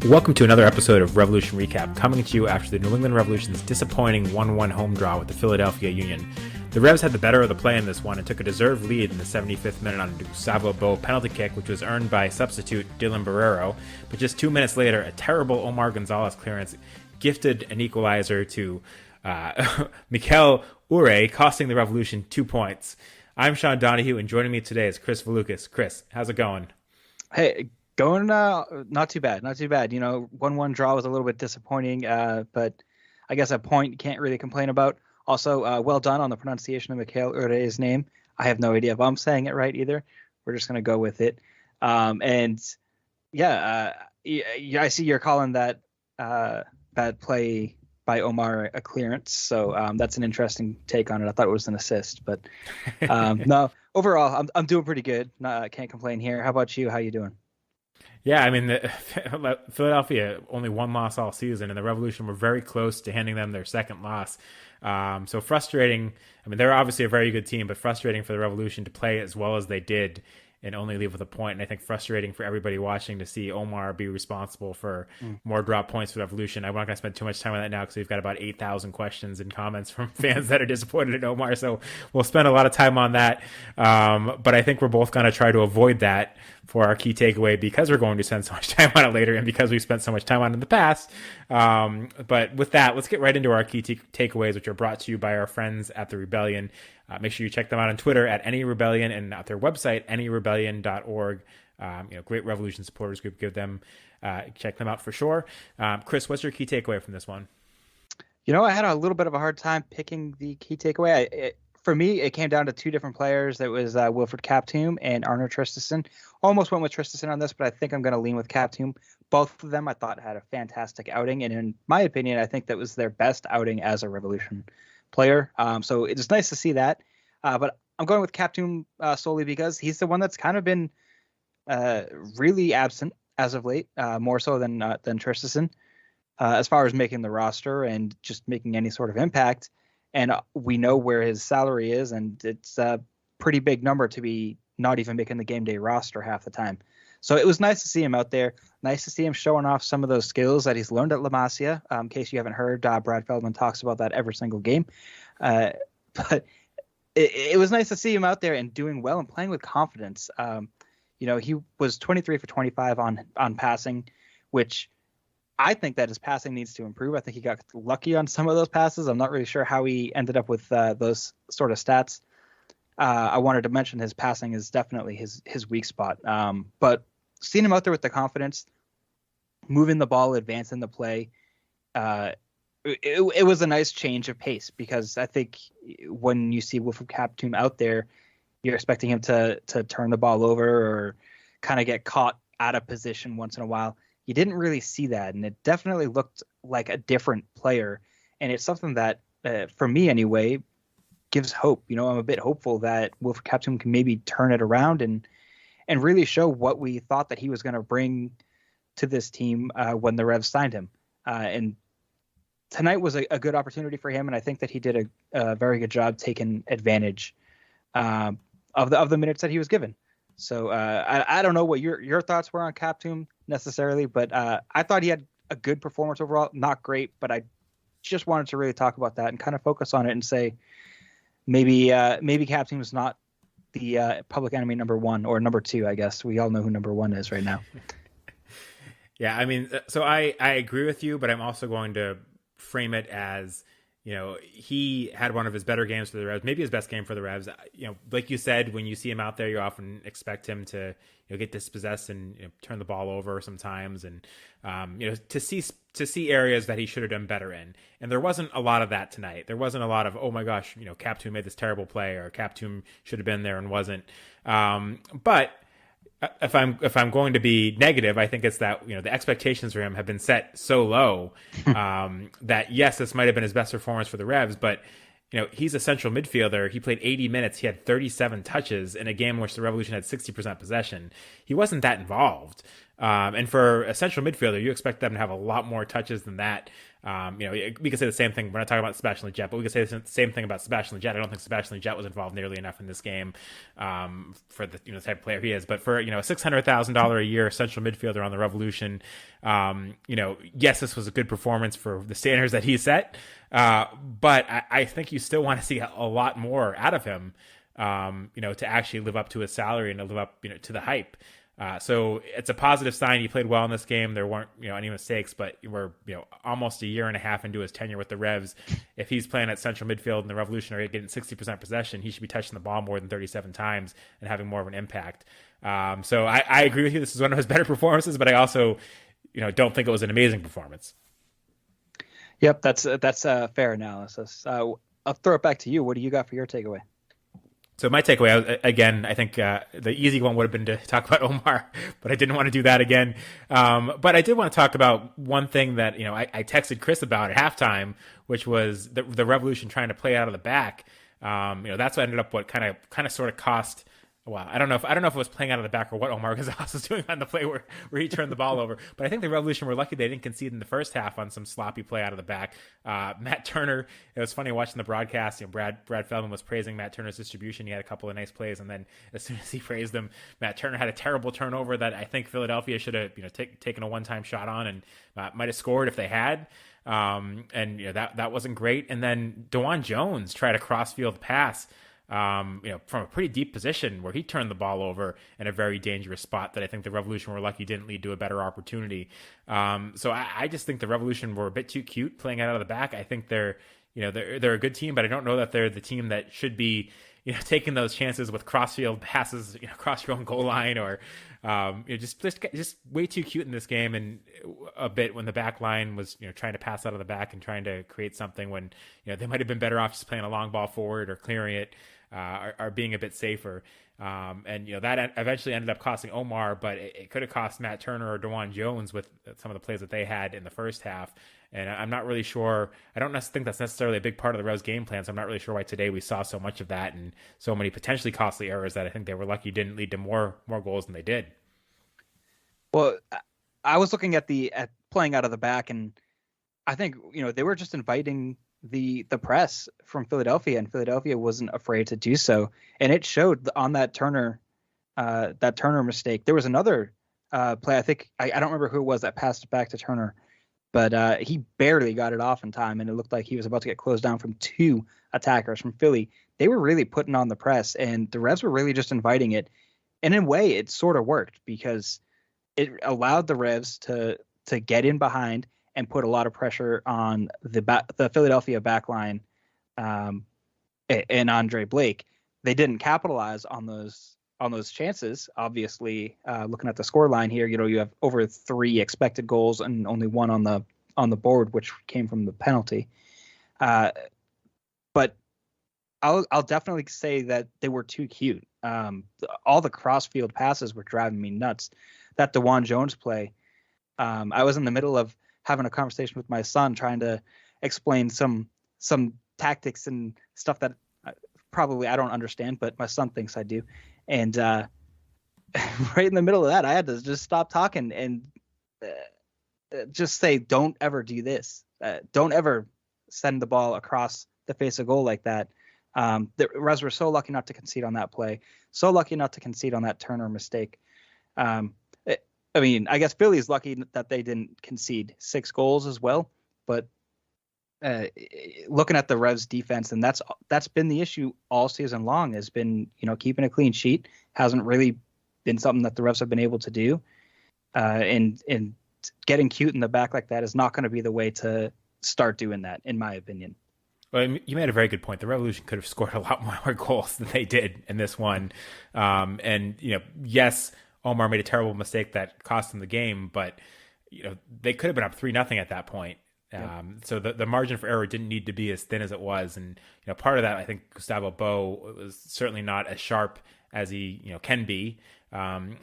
Welcome to another episode of Revolution Recap, coming to you after the New England Revolution's disappointing 1-1 home draw with the Philadelphia Union. The Revs had the better of the play in this one and took a deserved lead in the 75th minute on a Gustavo Bou penalty kick, which was earned by substitute Dylan Barrero. But just 2 minutes later, a terrible Omar Gonzalez clearance gifted an equalizer to Mikel Ure, costing the Revolution 2 points. I'm Sean Donahue, and joining me today is Kris Valukis. Kris, how's it going? Hey, going not too bad. 1-1 draw was a little bit disappointing, but I guess a point you can't really complain about. Also, well done on the pronunciation of Mikel Ure's name. I have no idea if I'm saying it right either. We're just going to go with it. I see you're calling that bad play by Omar a clearance, so that's an interesting take on it. I thought it was an assist, but no. Overall, I'm doing pretty good. Can't complain here. How about you? How you doing? Yeah, I mean, Philadelphia only one loss all season, and the Revolution were very close to handing them their second loss. So frustrating. I mean, they're obviously a very good team, but frustrating for the Revolution to play as well as they did and only leave with a point. And I think frustrating for everybody watching to see Omar be responsible for more drop points for the Revolution. I'm not going to spend too much time on that now because we've got about 8,000 questions and comments from fans that are disappointed in Omar. So we'll spend a lot of time on that. But I think we're both going to try to avoid that for our key takeaway because we're going to spend so much time on it later and because we've spent so much time on it in the past. But with that, let's get right into our key takeaways, which are brought to you by our friends at The Rebellion. Make sure you check them out on Twitter at Any Rebellion and at their website, anyrebellion.org. Great Revolution supporters group. Check them out for sure. Kris, what's your key takeaway from this one? I had a little bit of a hard time picking the key takeaway. For me, it came down to two different players. That was Wilfried Kaptoum and Arnar Traustason. Almost went with Traustason on this, but I think I'm going to lean with Kaptoum. Both of them I thought had a fantastic outing, and in my opinion, I think that was their best outing as a Revolution player. So it's nice to see that. But I'm going with Kaptoum solely because he's the one that's kind of been really absent as of late, more so than Traustason, as far as making the roster and just making any sort of impact. And we know where his salary is, and it's a pretty big number to be not even making the game day roster half the time. So it was nice to see him out there. Nice to see him showing off some of those skills that he's learned at La Masia. In case you haven't heard, Brad Feldman talks about that every single game. But it was nice to see him out there and doing well and playing with confidence. He was 23 for 25 on passing, which I think that his passing needs to improve. I think he got lucky on some of those passes. I'm not really sure how he ended up with those sort of stats. I wanted to mention his passing is definitely his weak spot. But seeing him out there with the confidence, moving the ball, advancing the play, it was a nice change of pace because I think when you see Wilfried Kaptoum out there, you're expecting him to turn the ball over or kind of get caught out of position once in a while. You didn't really see that, and it definitely looked like a different player. And it's something that, for me anyway, gives hope. I'm a bit hopeful that Wilfried Kaptoum can maybe turn it around and really show what we thought that he was going to bring to this team when the Revs signed him. And tonight was a good opportunity for him, and I think that he did a very good job taking advantage of the minutes that he was given. So I don't know what your thoughts were on Kaptoum necessarily, but I thought he had a good performance overall. Not great, but I just wanted to really talk about that and kind of focus on it and say maybe Kaptoum is not the public enemy number one or number two. I guess we all know who number one is right now. Yeah, I mean, so I agree with you, but I'm also going to frame it as, he had one of his better games for the Revs, maybe his best game for the Revs. Like you said, when you see him out there, you often expect him to get dispossessed and turn the ball over sometimes, and to see areas that he should have done better in. And there wasn't a lot of that tonight. There wasn't a lot of, oh my gosh, Kaptoum made this terrible play, or Kaptoum should have been there and wasn't. But if I'm going to be negative, I think it's that the expectations for him have been set so low that yes, this might have been his best performance for the Revs, but he's a central midfielder. He played 80 minutes. He had 37 touches in a game in which the Revolution had 60% possession. He wasn't that involved. And for a central midfielder, you expect them to have a lot more touches than that. We could say the same thing. We're not talking about Sebastian Lletget, but we could say the same thing about Sebastian Lletget. I don't think Sebastian Lletget was involved nearly enough in this game for the type of player he is. But for a $600,000 a year central midfielder on the Revolution, yes, this was a good performance for the standards that he set. But I think you still want to see a lot more out of him, to actually live up to his salary and to live up, to the hype. So it's a positive sign. He played well in this game. There weren't, any mistakes, but we're, almost a year and a half into his tenure with the Revs. If he's playing at central midfield and the Revolution are getting 60% possession, he should be touching the ball more than 37 times and having more of an impact. So I agree with you. This is one of his better performances, but I also, don't think it was an amazing performance. Yep. That's a fair analysis. I'll throw it back to you. What do you got for your takeaway? So my takeaway, again, I think the easy one would have been to talk about Omar, but I didn't want to do that again. But I did want to talk about one thing that, I texted Chris about at halftime, which was the Revolution trying to play out of the back. That's what ended up kind of sort of cost. Well, I don't know if it was playing out of the back or what Omar Gonzalez was doing on the play where he turned the ball over. But I think the Revolution were lucky they didn't concede in the first half on some sloppy play out of the back. Matt Turner, it was funny watching the broadcast. Brad Feldman was praising Matt Turner's distribution. He had a couple of nice plays, and then as soon as he praised him, Matt Turner had a terrible turnover that I think Philadelphia should have taken a one-time shot on and might have scored if they had. That wasn't great. And then DeJuan Jones tried a cross-field pass. From a pretty deep position where he turned the ball over in a very dangerous spot that I think the Revolution were lucky didn't lead to a better opportunity. So I just think the Revolution were a bit too cute playing out of the back. I think they're a good team, but I don't know that they're the team that should be, taking those chances with crossfield passes, across your own goal line or, just way too cute in this game and a bit when the back line was, trying to pass out of the back and trying to create something when, they might have been better off just playing a long ball forward or clearing it. Are being a bit safer. That eventually ended up costing Omar, but it could have cost Matt Turner or DeJuan Jones with some of the plays that they had in the first half. And I'm not really sure. I don't think that's necessarily a big part of the Revs game plan. So I'm not really sure why today we saw so much of that and so many potentially costly errors that I think they were lucky didn't lead to more goals than they did. Well, I was looking at playing out of the back, and I think, they were just inviting the press from Philadelphia, and Philadelphia wasn't afraid to do so, and it showed on that Turner mistake. There was another play, I think I don't remember who it was that passed it back to Turner, but he barely got it off in time, and it looked like he was about to get closed down from two attackers from Philly. They were really putting on the press, and the Revs were really just inviting it, and in a way it sort of worked because it allowed the Revs to get in behind and put a lot of pressure on the Philadelphia backline and Andre Blake. They didn't capitalize on those chances. Obviously, looking at the score line here, you have over 3 expected goals and only 1 on the board, which came from the penalty. But I'll definitely say that they were too cute. All the crossfield passes were driving me nuts. That DeJuan Jones play, I was in the middle of having a conversation with my son trying to explain some tactics and stuff that probably I don't understand, but my son thinks I do. And right in the middle of that, I had to just stop talking and just say, don't ever do this. Don't ever send the ball across the face of goal like that. The Revs were so lucky not to concede on that play, so lucky not to concede on that Turner mistake. I guess Philly's lucky that they didn't concede 6 goals as well. But looking at the Revs defense, and that's been the issue all season long, has been, keeping a clean sheet. Hasn't really been something that the Revs have been able to do. And getting cute in the back like that is not going to be the way to start doing that, in my opinion. Well, you made a very good point. The Revolution could have scored a lot more goals than they did in this one. Yes, Omar made a terrible mistake that cost him the game, but they could have been up 3-0 at that point. Yeah. So the margin for error didn't need to be as thin as it was, and part of that, I think Gustavo Bou was certainly not as sharp as he can be.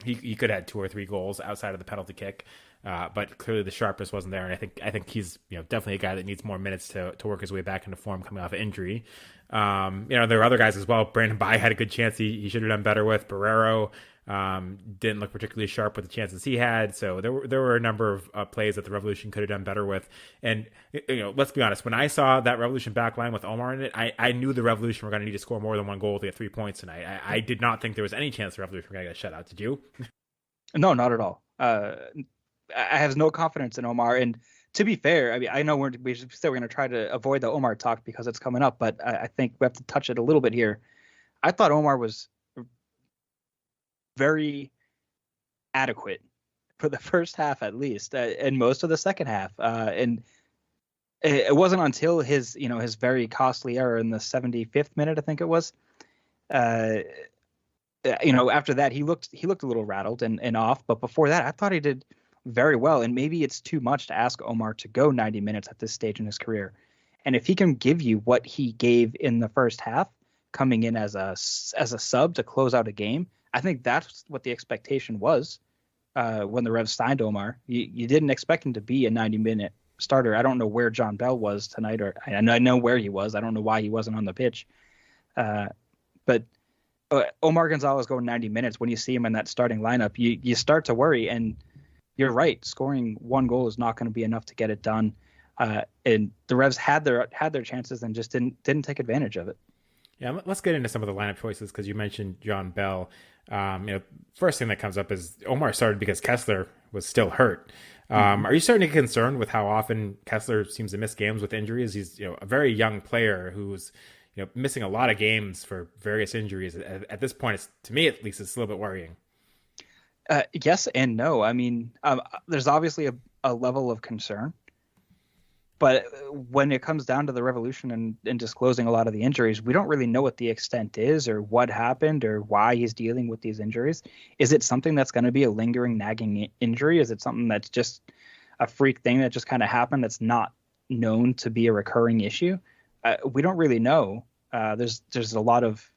He could have had 2 or 3 goals outside of the penalty kick, but clearly the sharpness wasn't there. And I think he's definitely a guy that needs more minutes to work his way back into form coming off of injury. There are other guys as well. Brandon Bai had a good chance he should have done better with. Barrero didn't look particularly sharp with the chances he had. So there were a number of plays that the Revolution could have done better with. And let's be honest, when I saw that Revolution back line with Omar in it, I knew the Revolution were going to need to score more than one goal to get 3 points tonight. I did not think there was any chance the Revolution were going to get a shutout. Did you? No, not at all. I have no confidence in Omar. And to be fair, I mean, I know we said we're going to try to avoid the Omar talk because it's coming up, but I think we have to touch it a little bit here. I thought Omar was very adequate for the first half, at least, and most of the second half. And it wasn't until his very costly error in the 75th minute, I think it was. After that, he looked a little rattled and off. But before that, I thought he did very well. And maybe it's too much to ask Omar to go 90 minutes at this stage in his career. And if he can give you what he gave in the first half, coming in as a sub to close out a game, I think that's what the expectation was when the Revs signed Omar. You didn't expect him to be a 90-minute starter. I don't know where John Bell was tonight, or I know where he was. I don't know why he wasn't on the pitch. But Omar Gonzalez going 90 minutes, when you see him in that starting lineup, you start to worry. And you're right, scoring one goal is not going to be enough to get it done. And the Revs had their chances and just didn't take advantage of it. Yeah, let's get into some of the lineup choices because you mentioned John Bell. First thing that comes up is Omar started because Kessler was still hurt. Are you starting to get concerned with how often Kessler seems to miss games with injuries? He's a very young player who's missing a lot of games for various injuries. At this point, to me at least, it's a little bit worrying. Yes and no. I mean, there's obviously a level of concern. But when it comes down to the Revolution and disclosing a lot of the injuries, we don't really know what the extent is or what happened or why he's dealing with these injuries. Is it something that's going to be a lingering, nagging injury? Is it something that's just a freak thing that just kind of happened that's not known to be a recurring issue? We don't really know. There's a lot of,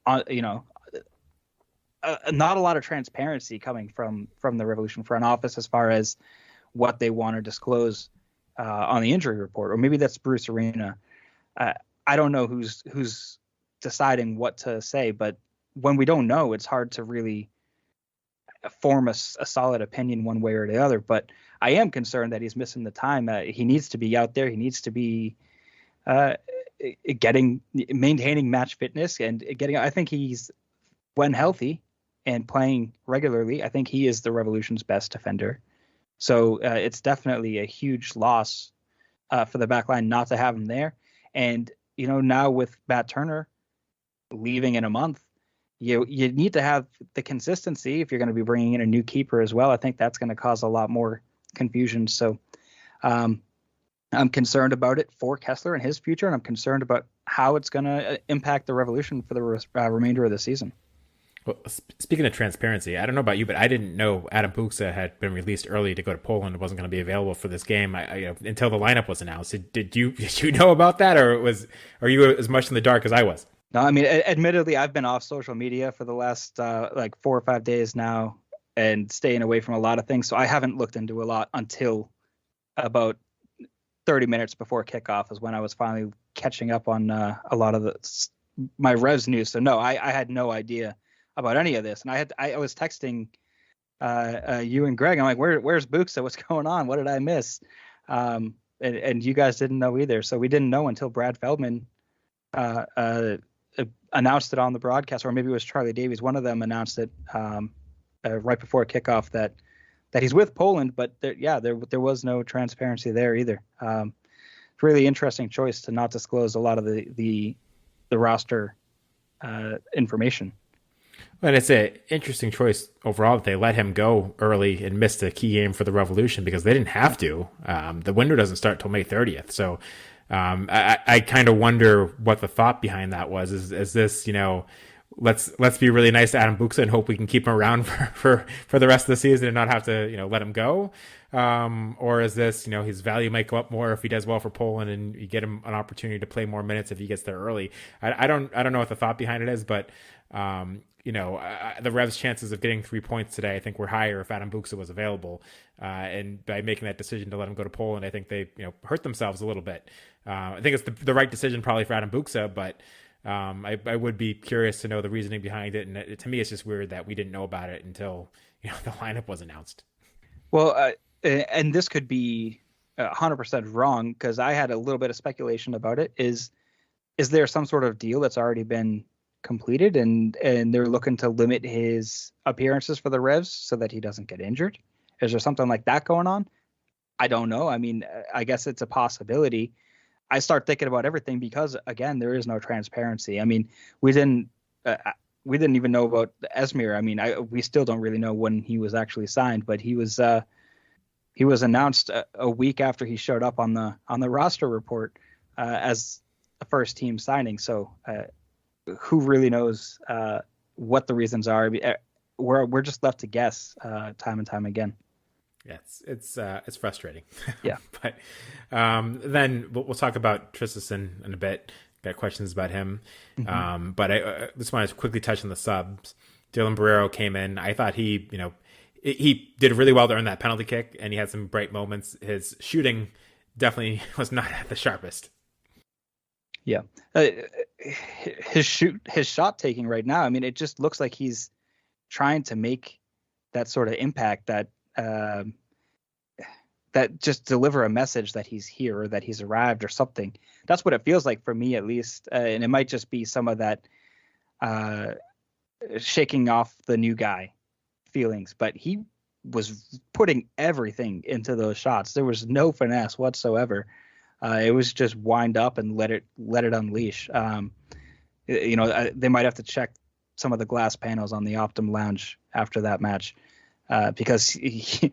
not a lot of transparency coming from the Revolution front office as far as what they want to disclose on the injury report, or maybe that's Bruce Arena. I don't know who's deciding what to say, but when we don't know, it's hard to really form a solid opinion one way or the other. But I am concerned that he's missing the time. He needs to be out there. He needs to be maintaining match fitness and getting. I think he's, when healthy and playing regularly, I think he is the Revolution's best defender. So it's definitely a huge loss for the back line not to have him there. And, now with Matt Turner leaving in a month, you need to have the consistency if you're going to be bringing in a new keeper as well. I think that's going to cause a lot more confusion. So I'm concerned about it for Kessler and his future, and I'm concerned about how it's going to impact the Revolution for the remainder of the season. Well, speaking of transparency, I don't know about you, but I didn't know Adam Buksa had been released early to go to Poland and wasn't going to be available for this game until the lineup was announced. Did you know about that, or are you as much in the dark as I was? No, I mean, admittedly, I've been off social media for the last 4 or 5 days now and staying away from a lot of things. So I haven't looked into a lot until about 30 minutes before kickoff is when I was finally catching up on a lot of my Revs news. So no, I had no idea about any of this, and I was texting you and Greg. I'm like, where's Buksa? What's going on? What did I miss? And you guys didn't know either, so we didn't know until Brad Feldman announced it on the broadcast, or maybe it was Charlie Davies. One of them announced it right before kickoff that he's with Poland, but there was no transparency there either. Really interesting choice to not disclose a lot of the roster information. And it's an interesting choice overall that they let him go early and missed a key game for the Revolution because they didn't have to. The window doesn't start till May 30th. So I kind of wonder what the thought behind that was. Is this, let's be really nice to Adam Buksa and hope we can keep him around for the rest of the season and not have to, let him go? Or is this, his value might go up more if he does well for Poland and you get him an opportunity to play more minutes if he gets there early? I don't know what the thought behind it is, but the Revs' chances of getting 3 points today, I think, were higher if Adam Buksa was available. And by making that decision to let him go to Poland, I think they hurt themselves a little bit. I think it's the right decision probably for Adam Buksa, but I would be curious to know the reasoning behind it. And to me, it's just weird that we didn't know about it until the lineup was announced. Well, and this could be 100% wrong because I had a little bit of speculation about it. Is there some sort of deal that's already been completed and they're looking to limit his appearances for the Revs so that he doesn't get injured? Is there something like that going on? I don't know. I mean, I guess it's a possibility. I start thinking about everything because, again, there is no transparency. I mean, we didn't even know about Esmir. I mean, we still don't really know when he was actually signed, but he was announced a week after he showed up on the roster report as a first team signing. So who really knows what the reasons are? We're just left to guess time and time again. Yeah, it's frustrating. Yeah. But then we'll talk about Tristan in a bit. Got questions about him. Mm-hmm. But I just want to quickly touch on the subs. Dylan Barrero came in. I thought he did really well to earn that penalty kick, and he had some bright moments. His shooting definitely was not at the sharpest. Yeah. His shot taking right now, I mean, it just looks like he's trying to make that sort of impact that just deliver a message that he's here or that he's arrived or something. That's what it feels like for me, at least. And it might just be some of that shaking off the new guy feelings, but he was putting everything into those shots. There was no finesse whatsoever. It was just wind up and let it unleash. They might have to check some of the glass panels on the Optum Lounge after that match because he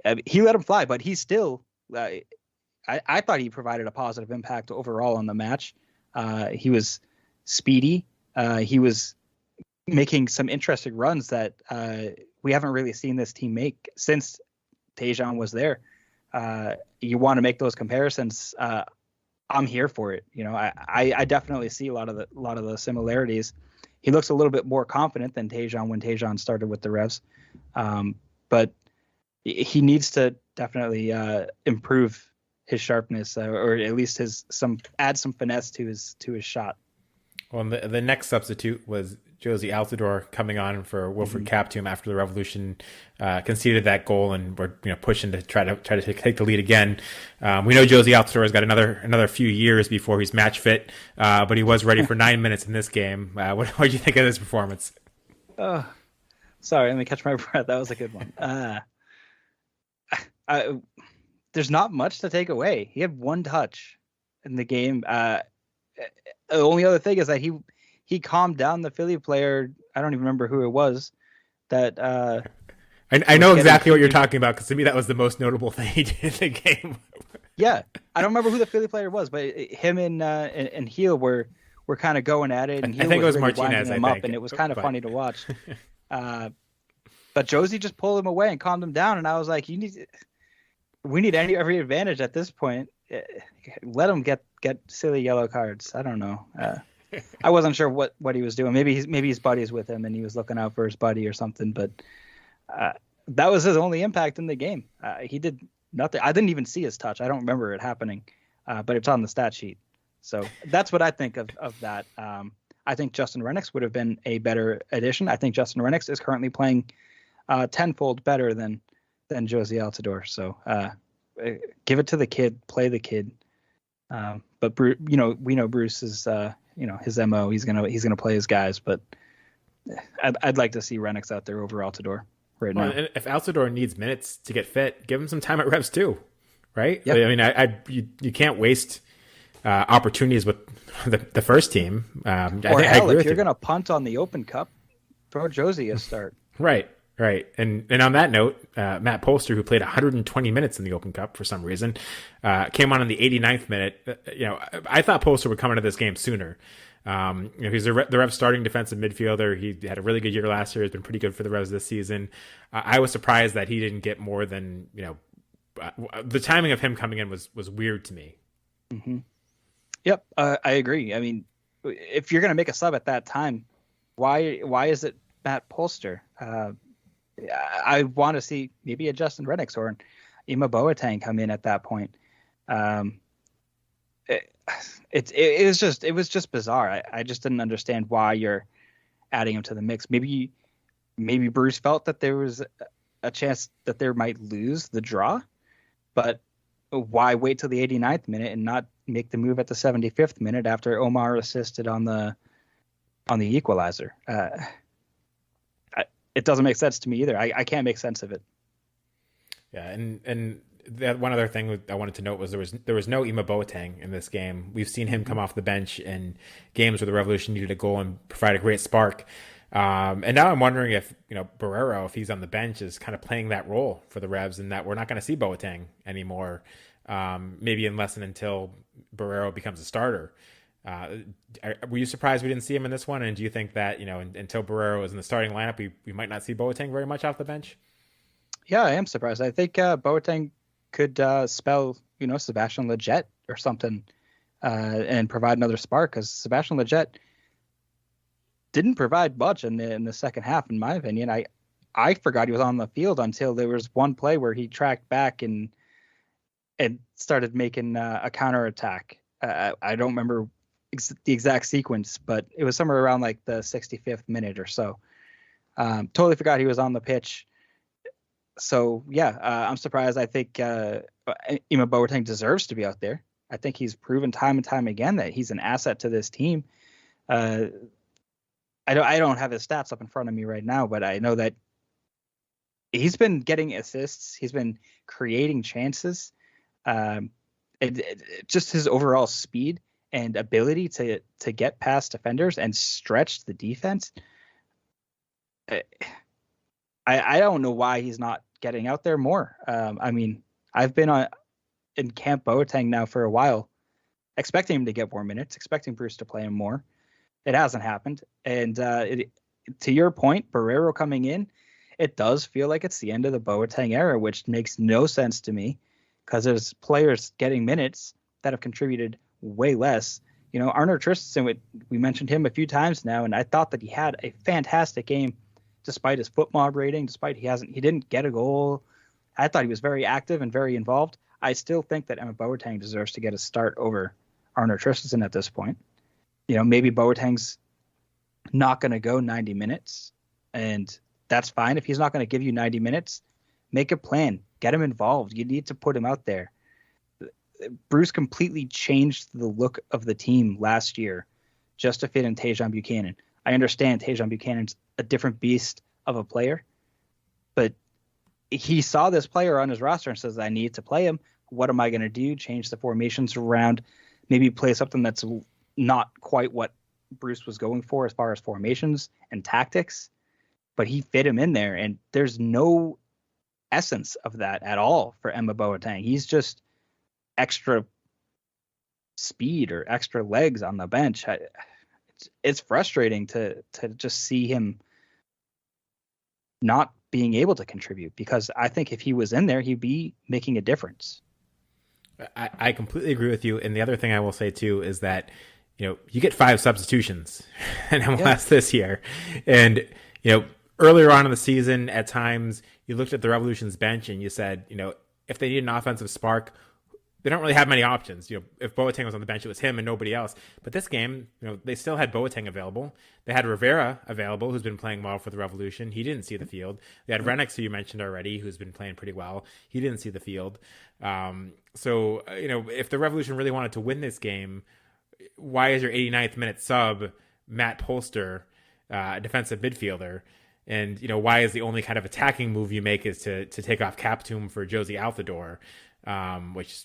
let him fly, but he still. I thought he provided a positive impact overall on the match. He was speedy. He was making some interesting runs that we haven't really seen this team make since Tajon was there. You want to make those comparisons. I'm here for it. I definitely see a lot of the similarities. He looks a little bit more confident than Tajon when Tajon started with the Revs, but he needs to definitely improve his sharpness, or at least add some finesse to his shot. Well, the next substitute was Josie Altidore coming on for Wilfred Kaptoum after the Revolution conceded that goal and were pushing to try to take the lead again. We know Josie Altidore has got another few years before he's match fit, but he was ready for 9 minutes in this game. What did you think of this performance? Sorry, let me catch my breath. That was a good one. There's not much to take away. He had one touch in the game. The only other thing is that he calmed down the Philly player. I don't even remember who it was. That I know exactly what you're talking about because to me that was the most notable thing he did in the game. Yeah, I don't remember who the Philly player was, but him and Heel were kind of going at it. And I think it was really Martinez. Up, and it was kind of funny to watch. But Josie just pulled him away and calmed him down, and I was like, we need every advantage at this point. Let him get silly yellow cards. I don't know. I wasn't sure what he was doing. Maybe his buddy's with him and he was looking out for his buddy or something. But that was his only impact in the game. He did nothing. I didn't even see his touch. I don't remember it happening, but it's on the stat sheet. So that's what I think of that. I think Justin Rennicks would have been a better addition. I think Justin Rennicks is currently playing tenfold better than Josie Altidore. So give it to the kid, play the kid. But Bruce, we know Bruce is, his MO. He's gonna play his guys. But I'd like to see Rennicks out there over Altidore now. And if Altidore needs minutes to get fit, give him some time at Revs too, right? Yep. I mean, you can't waste opportunities with the first team. If you're gonna punt on the Open Cup, throw Josie a start. Right. And on that note, Matt Polster, who played 120 minutes in the Open Cup for some reason, came on in the 89th minute. I thought Polster would come into this game sooner. He's the Revs starting defensive midfielder. He had a really good year last year. He's been pretty good for the Revs this season. I was surprised that he didn't get more than, the timing of him coming in was weird to me. Mm-hmm. Yep, I agree. I mean, if you're going to make a sub at that time, why is it Matt Polster? I want to see maybe a Justin Rennicks or an Ima Boateng come in at that point. it was just bizarre. I just didn't understand why you're adding him to the mix. Maybe Bruce felt that there was a chance that they might lose the draw, but why wait till the 89th minute and not make the move at the 75th minute after Omar assisted on the equalizer? It doesn't make sense to me either. I can't make sense of it. Yeah, and that one other thing I wanted to note was there was no Ima Boateng in this game. We've seen him come off the bench in games where the Revolution needed a goal and provide a great spark. And now I'm wondering if Barrero, if he's on the bench, is kind of playing that role for the Revs, and that we're not going to see Boateng anymore, maybe unless and until Barrero becomes a starter. Were you surprised we didn't see him in this one? And do you think that until Barrero is in the starting lineup, we might not see Boateng very much off the bench? Yeah, I am surprised. I think Boateng could spell Sebastian Lletget or something and provide another spark, because Sebastian Lletget didn't provide much in the second half, in my opinion. I forgot he was on the field until there was one play where he tracked back and started making a counterattack. I don't remember the exact sequence, but it was somewhere around like the 65th minute or so. Totally forgot he was on the pitch. So yeah, I'm surprised. I think Ima Boateng deserves to be out there. I think he's proven time and time again that he's an asset to this team. I don't have his stats up in front of me right now, but I know that he's been getting assists. He's been creating chances. Just his overall speed and ability to get past defenders and stretch the defense. I don't know why he's not getting out there more. I mean, I've been in Camp Boateng now for a while, expecting him to get more minutes, expecting Bruce to play him more. It hasn't happened. And to your point, Barrero coming in, it does feel like it's the end of the Boateng era, which makes no sense to me, because there's players getting minutes that have contributed way less. Arno Tristan, we mentioned him a few times now, and I thought that he had a fantastic game despite his foot mob rating, despite he didn't get a goal. I thought he was very active and very involved. I still think that Ima Boateng deserves to get a start over Arno Tristan at this point. Maybe Boateng's not going to go 90 minutes, and that's fine. If he's not going to give you 90 minutes, make a plan. Get him involved. You need to put him out there. Bruce completely changed the look of the team last year just to fit in Tajon Buchanan. I understand Tajon Buchanan's a different beast of a player, but he saw this player on his roster and says, I need to play him. What am I going to do? Change the formations around, maybe play something that's not quite what Bruce was going for as far as formations and tactics, but he fit him in there, and there's no essence of that at all for Ima Boateng. He's just extra speed or extra legs on the bench. It's frustrating to just see him not being able to contribute, because I think if he was in there, he'd be making a difference. I completely agree with you. And the other thing I will say too is that you get 5 substitutions in MLS this year. And, earlier on in the season, at times you looked at the Revolution's bench and you said, if they need an offensive spark, they don't really have many options. If Boateng was on the bench, it was him and nobody else. But this game, they still had Boateng available. They had Rivera available, who's been playing well for the Revolution. He didn't see the field. They had Renix, who you mentioned already, who's been playing pretty well. He didn't see the field. So, if the Revolution really wanted to win this game, why is your 89th minute sub Matt Polster, a defensive midfielder? And, why is the only kind of attacking move you make is to take off Captum for Josie Altidore, which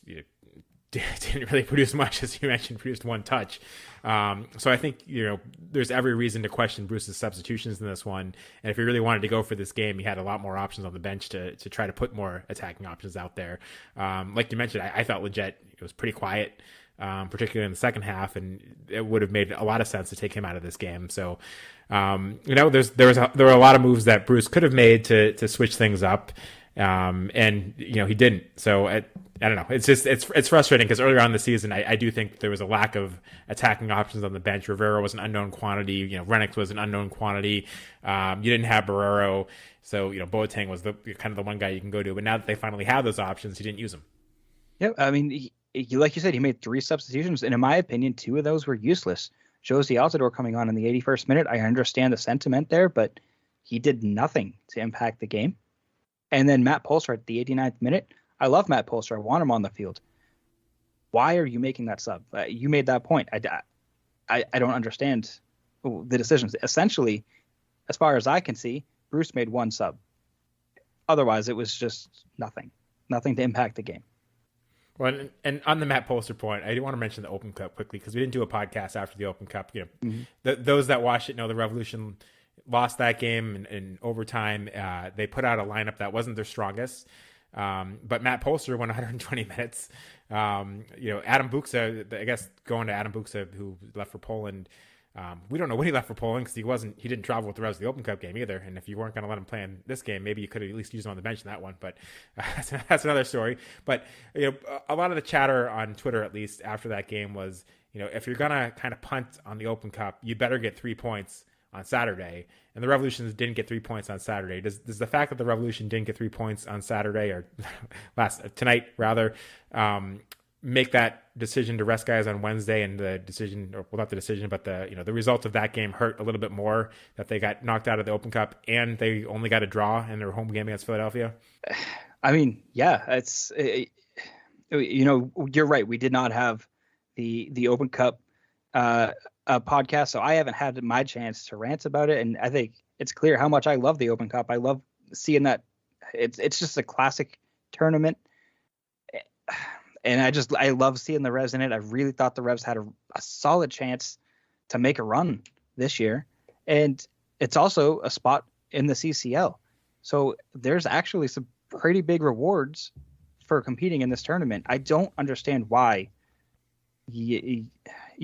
didn't really produce much, as you mentioned, produced 1 touch. So I think, there's every reason to question Bruce's substitutions in this one. And if he really wanted to go for this game, he had a lot more options on the bench to try to put more attacking options out there. Like you mentioned, I thought Lletget was pretty quiet, particularly in the second half, and it would have made a lot of sense to take him out of this game. So, there were a lot of moves that Bruce could have made to switch things up. And he didn't. So I don't know. It's frustrating, because earlier on in the season, I do think there was a lack of attacking options on the bench. Rivera was an unknown quantity. Renix was an unknown quantity. You didn't have Barrero. So, Boateng was the kind of the one guy you can go to. But now that they finally have those options, he didn't use them. Yeah. I mean, like you said, he made 3 substitutions, and in my opinion, 2 of those were useless. Josie Altidore coming on in the 81st minute. I understand the sentiment there, but he did nothing to impact the game. And then Matt Polster at the 89th minute. I love Matt Polster. I want him on the field. Why are you making that sub? You made that point. I don't understand the decisions. Essentially, as far as I can see, Bruce made 1 sub. Otherwise, it was just nothing to impact the game. Well, and on the Matt Polster point, I do want to mention the Open Cup quickly because we didn't do a podcast after the Open Cup. Those that watched it know the Revolution lost that game in overtime. They put out a lineup that wasn't their strongest. But Matt Polster won 120 minutes. Adam Buksa, I guess going to Adam Buksa, who left for Poland. We don't know when he left for Poland because he didn't travel with the Revs of the Open Cup game either. And if you weren't going to let him play in this game, maybe you could have at least used him on the bench in that one. But that's another story. But a lot of the chatter on Twitter, at least after that game, was if you're going to kind of punt on the Open Cup, you better get 3 points on Saturday. And the Revolution didn't get 3 points on Saturday. Does the fact that the Revolution didn't get 3 points on Saturday or tonight rather, make that decision to rest guys on Wednesday and the decision, or well, not the decision, but the result of that game hurt a little bit more, that they got knocked out of the Open Cup and they only got a draw in their home game against Philadelphia? I mean, yeah, it's you're right. We did not have the Open Cup podcast, so I haven't had my chance to rant about it, and I think it's clear how much I love the Open Cup. I love seeing that. It's just a classic tournament. And I love seeing the Revs in it. I really thought the Revs had a solid chance to make a run this year. And it's also a spot in the CCL. So there's actually some pretty big rewards for competing in this tournament. I don't understand why you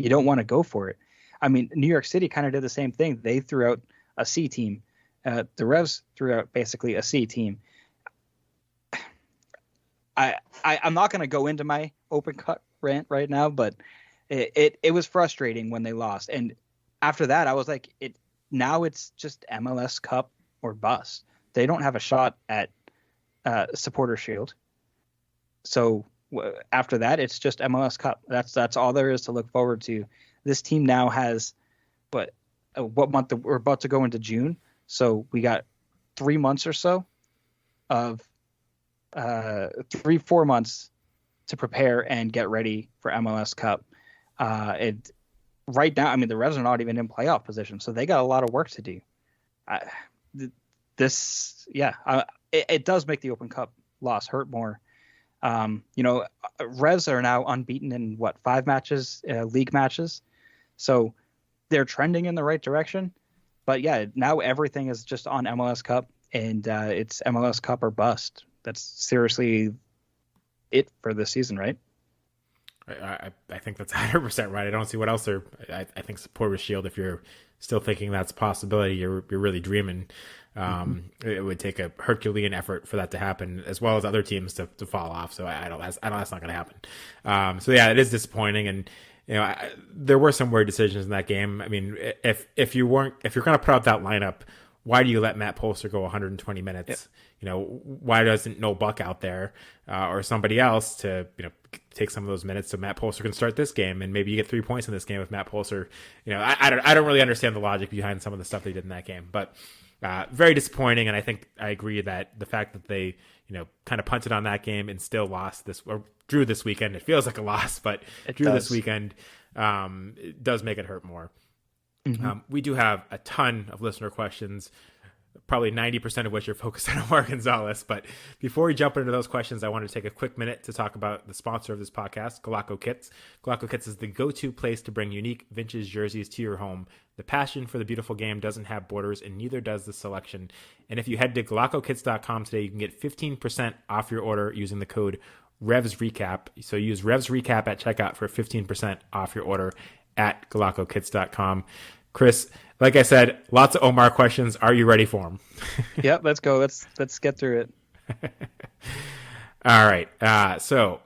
don't want to go for it. I mean, New York City kind of did the same thing. They threw out a C team. The Revs threw out basically a C team. I'm not going to go into my Open Cup rant right now, but it was frustrating when they lost. And after that, I was like, now it's just MLS Cup or bust. They don't have a shot at Supporter Shield. So after that, it's just MLS Cup. That's all there is to look forward to. This team now has what month? We're about to go into June, so we got 3 months or so of 3-4 months to prepare and get ready for MLS Cup. Right now, I mean, the Revs are not even in playoff position, so they got a lot of work to do. It does make the Open Cup loss hurt more. Revs are now unbeaten in 5 matches, league matches, so they're trending in the right direction. But yeah, now everything is just on MLS Cup, and it's MLS Cup or bust. That's seriously it for this season, right? I think that's 100% right. I don't see what else I think Supporters Shield, if you're still thinking that's a possibility, you're really dreaming. It would take a Herculean effort for that to happen, as well as other teams to fall off. So I know that's not going to happen. So yeah, it is disappointing. And there were some weird decisions in that game. I mean, if you're going to put out that lineup, why do you let Matt Polster go 120 minutes? Yep. Why doesn't Noel Buck out there or somebody else to take some of those minutes so Matt Polster can start this game, and maybe you get 3 points in this game with Matt Polster? I don't really understand the logic behind some of the stuff they did in that game, but very disappointing. And I think I agree that the fact that they kind of punted on that game and still drew this weekend, it feels like a loss, but this weekend, it does make it hurt more. Mm-hmm. We do have a ton of listener questions, probably 90% of which are focused on Omar Gonzalez. But before we jump into those questions, I want to take a quick minute to talk about the sponsor of this podcast, Galacco Kits. Galacco Kits is the go-to place to bring unique vintage jerseys to your home. The passion for the beautiful game doesn't have borders, and neither does the selection. And if you head to GalaccoKits.com today, you can get 15% off your order using the code RevsRecap. So use RevsRecap at checkout for 15% off your order at GalaccoKits.com. Kris, like I said, lots of Omar questions. Are you ready for them? Yep, let's go. Let's get through it. All right. So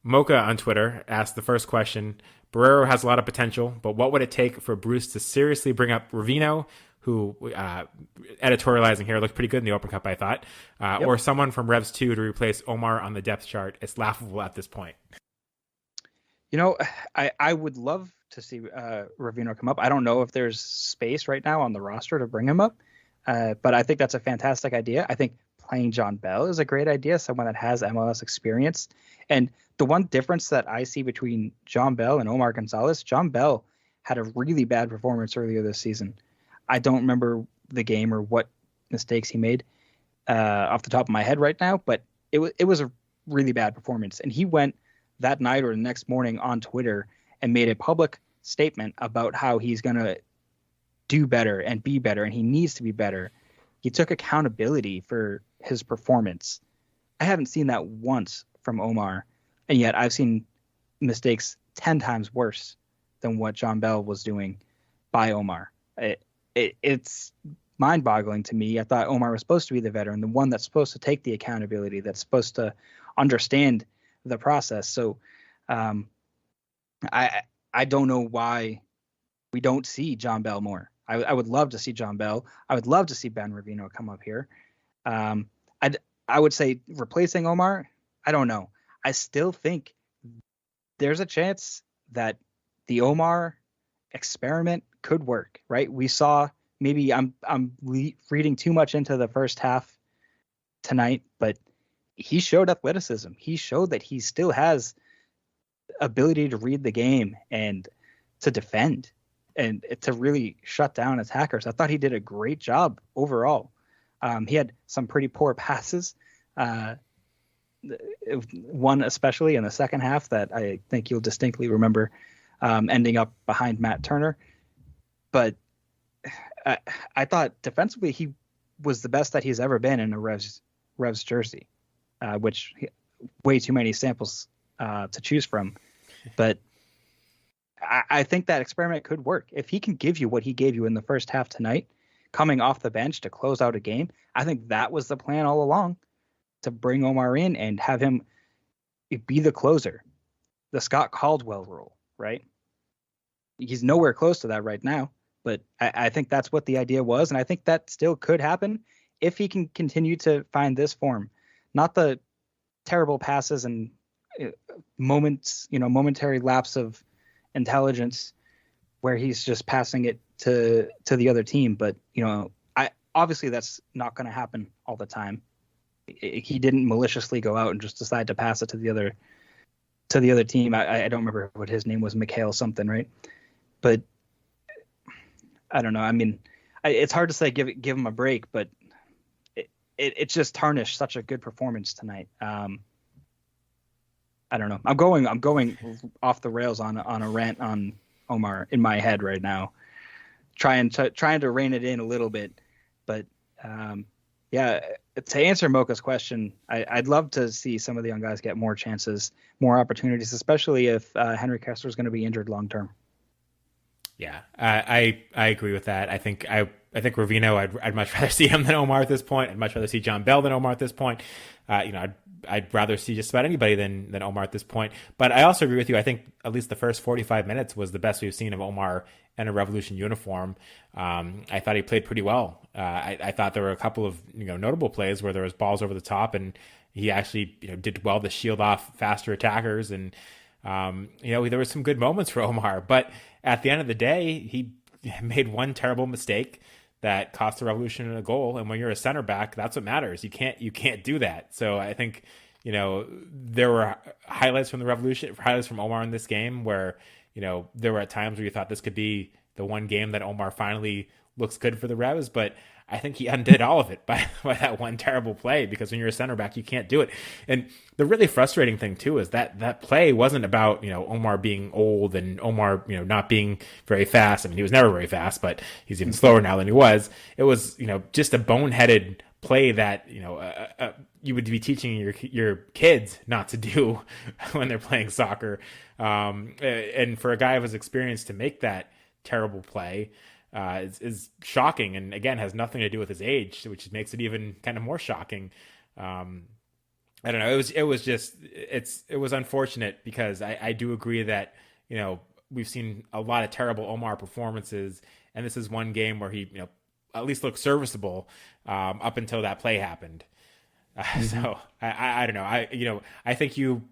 Mocha on Twitter asked the first question. Barrero has a lot of potential, but what would it take for Bruce to seriously bring up Ravino, who editorializing here looked pretty good in the Open Cup, I thought, or someone from Revs 2 to replace Omar on the depth chart? It's laughable at this point. You know, I would love to see Ravino come up. I don't know if there's space right now on the roster to bring him up, but I think that's a fantastic idea. I think playing John Bell is a great idea, someone that has MLS experience. And the one difference that I see between John Bell and Omar Gonzalez, John Bell had a really bad performance earlier this season. I don't remember the game or what mistakes he made off the top of my head right now, but it was a really bad performance. And he went that night or the next morning on Twitter and made a public statement about how he's going to do better and be better, and he needs to be better. He took accountability for his performance. I haven't seen that once from Omar, and yet I've seen mistakes 10 times worse than what John Bell was doing by Omar. It's mind-boggling to me. I thought Omar was supposed to be the veteran, the one that's supposed to take the accountability, that's supposed to understand the process. So I don't know why we don't see John Bell more. I would love to see John Bell. I would love to see Ben Ravino come up here. I would say replacing Omar, I don't know. I still think there's a chance that the Omar experiment could work, right? We saw, maybe I'm reading too much into the first half tonight, but he showed athleticism. He showed that he still has ability to read the game and to defend and to really shut down attackers. I thought he did a great job overall. He had some pretty poor passes, one especially in the second half that I think you'll distinctly remember, ending up behind Matt Turner. But I thought defensively he was the best that he's ever been in a Revs jersey, which way too many samples to choose from. But I think that experiment could work. If he can give you what he gave you in the first half tonight, coming off the bench to close out a game, I think that was the plan all along, to bring Omar in and have him be the closer, the Scott Caldwell role, right? He's nowhere close to that right now, but I think that's what the idea was, and I think that still could happen if he can continue to find this form, not the terrible passes and momentary lapse of intelligence where he's just passing it to the other team. But obviously that's not going to happen all the time. He didn't maliciously go out and just decide to pass it to the other team. I don't remember what his name was, Mikhail something, right? But I don't know. I mean, it's hard to say give him a break, but it just tarnished such a good performance tonight. I don't know. I'm going off the rails on a rant on Omar in my head right now, trying to rein it in a little bit. But yeah, to answer Mocha's question, I'd love to see some of the young guys get more chances, more opportunities, especially if Henry Kessler is going to be injured long term. Yeah, I agree with that. I think Ravino, I'd much rather see him than Omar at this point. I'd much rather see John Bell than Omar at this point. I'd rather see just about anybody than Omar at this point. But I also agree with you. I think at least the first 45 minutes was the best we've seen of Omar in a Revolution uniform. I thought he played pretty well. I thought there were a couple of notable plays where there was balls over the top, and he actually did well to shield off faster attackers. And there were some good moments for Omar. But at the end of the day, he made one terrible mistake that cost the Revolution a goal. And when you're a center back, that's what matters. You can't do that. So I think, there were highlights from the Revolution, highlights from Omar in this game where, there were at times where you thought this could be the one game that Omar finally looks good for the Revs, but I think he undid all of it by that one terrible play, because when you're a center back, you can't do it. And the really frustrating thing too is that play wasn't about, Omar being old and Omar, not being very fast. I mean, he was never very fast, but he's even slower now than he was. It was, just a boneheaded play that, you would be teaching your kids not to do when they're playing soccer. And for a guy of his experience to make that terrible play, is shocking, and again has nothing to do with his age, which makes it even kind of more shocking. I don't know. It was unfortunate, because I do agree that we've seen a lot of terrible Omar performances, and this is one game where he at least looked serviceable up until that play happened. So I don't know. I think you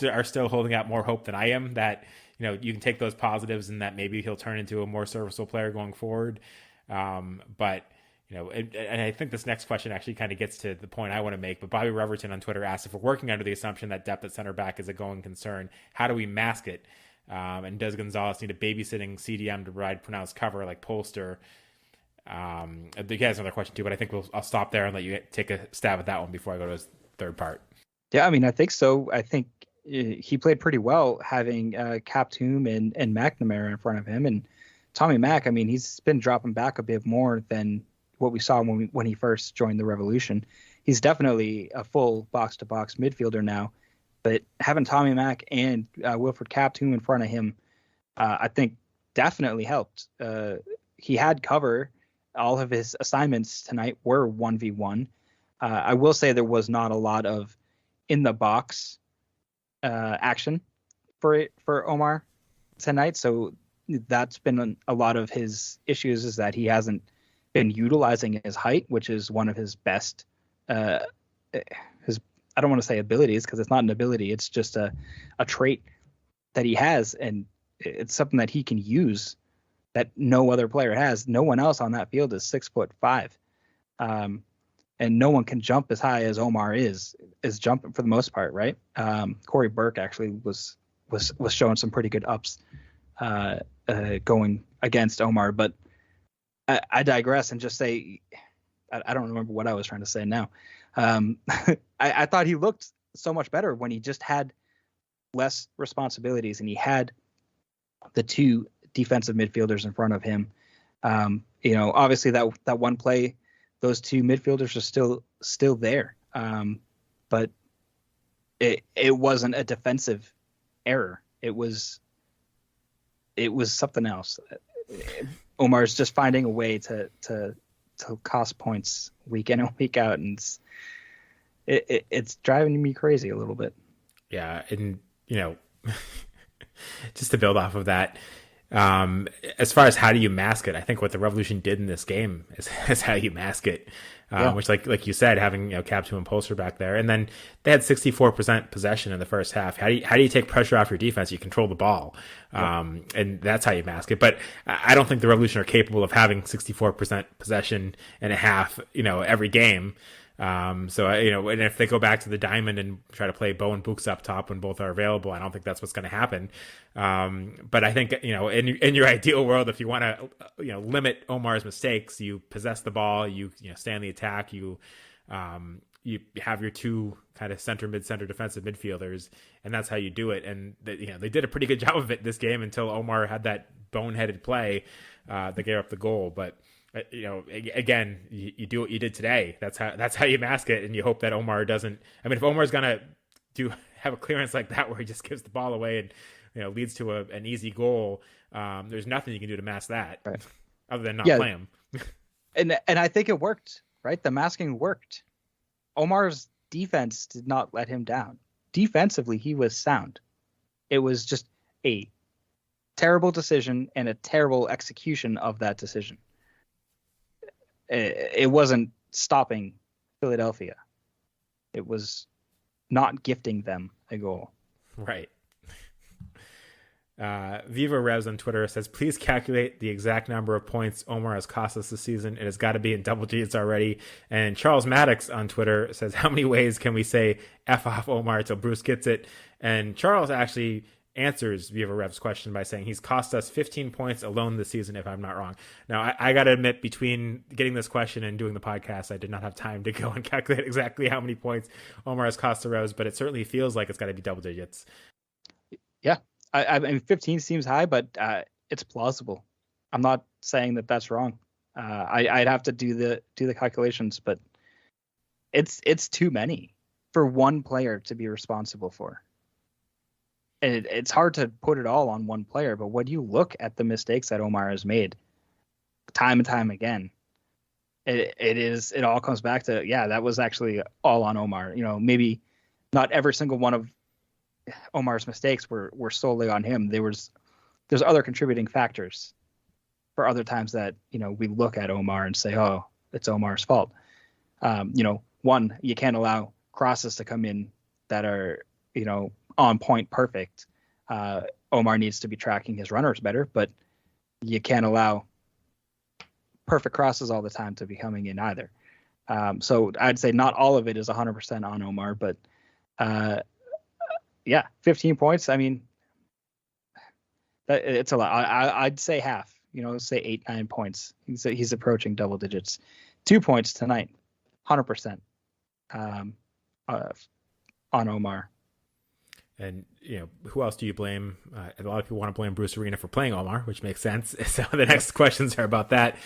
are still holding out more hope than I am that, you can take those positives and that maybe he'll turn into a more serviceable player going forward. But and I think this next question actually kind of gets to the point I want to make. But Bobby Reverton on Twitter asked, if we're working under the assumption that depth at center back is a going concern, how do we mask it? And does Gonzalez need a babysitting CDM to provide pronounced cover like Polster? I think he has another question too, but I think I'll stop there and let you take a stab at that one before I go to his third part. Yeah, I mean, I think so. I think he played pretty well having Captoom and McNamara in front of him. And Tommy Mack, I mean, he's been dropping back a bit more than what we saw when he first joined the Revolution. He's definitely a full box-to-box midfielder now. But having Tommy Mack and Wilfred Captoom in front of him, I think definitely helped. He had cover. All of his assignments tonight were 1v1. I will say there was not a lot of in the box action for Omar tonight. So that's been a lot of his issues, is that he hasn't been utilizing his height, which is one of his best, I don't want to say abilities, because it's not an ability. It's just a trait that he has. And it's something that he can use that no other player has. No one else on that field is 6'5". And no one can jump as high as Omar is jumping for the most part, right? Corey Burke actually was showing some pretty good ups going against Omar. But I digress and just say, I don't remember what I was trying to say now. I thought he looked so much better when he just had less responsibilities and he had the two defensive midfielders in front of him. Obviously that one play, those two midfielders are still there. But it wasn't a defensive error. It was something else. Omar's just finding a way to cost points week in and week out, and it's driving me crazy a little bit. Yeah, and just to build off of that, as far as how do you mask it, I think what the Revolution did in this game is how you mask it. Which, like you said, having Captoom and Polster back there, and then they had 64% possession in the first half. How do you take pressure off your defense? You control the ball, and that's how you mask it. But I don't think the Revolution are capable of having 64% possession in a half, every game. And if they go back to the diamond and try to play Bo and Books up top when both are available, I don't think that's what's going to happen. But I think, in your ideal world, if you want to, limit Omar's mistakes, you possess the ball, you stay on the attack, you have your two kind of mid-center defensive midfielders, and that's how you do it. And they did a pretty good job of it this game until Omar had that boneheaded play that gave up the goal. But again, you do what you did today. That's how you mask it, and you hope that Omar doesn't. I mean, if Omar's gonna have a clearance like that where he just gives the ball away and leads to an easy goal, there's nothing you can do to mask that, right, other than not play him. and I think it worked, right? The masking worked. Omar's defense did not let him down. Defensively, he was sound. It was just a terrible decision and a terrible execution of that decision. It wasn't stopping Philadelphia. It was not gifting them a goal. Right. Viva Revs on Twitter says, please calculate the exact number of points Omar has cost us this season. It has got to be in double digits already. And Charles Maddox on Twitter says, how many ways can we say F off Omar till Bruce gets it? And Charles actually answers Viva Rev's question by saying he's cost us 15 points alone this season, if I'm not wrong. Now, I got to admit, between getting this question and doing the podcast, I did not have time to go and calculate exactly how many points Omar has cost the Revs, but it certainly feels like it's got to be double digits. Yeah, I mean, 15 seems high, but it's plausible. I'm not saying that that's wrong. I'd have to do the calculations, but it's too many for one player to be responsible for. And it's hard to put it all on one player, but when you look at the mistakes that Omar has made time and time again, it all comes back to, that was actually all on Omar. Maybe not every single one of Omar's mistakes were solely on him. There's other contributing factors for other times that, we look at Omar and say, oh, it's Omar's fault. One, you can't allow crosses to come in that are, on point perfect. Omar needs to be tracking his runners better, but you can't allow perfect crosses all the time to be coming in either. So I'd say not all of it is 100% on Omar, but yeah, 15 points. I mean, it's a lot. I'd say half. Say 8-9 points. He's approaching double digits. 2 points tonight, 100% on Omar. And, who else do you blame? A lot of people want to blame Bruce Arena for playing Omar, which makes sense. So the next questions are about that.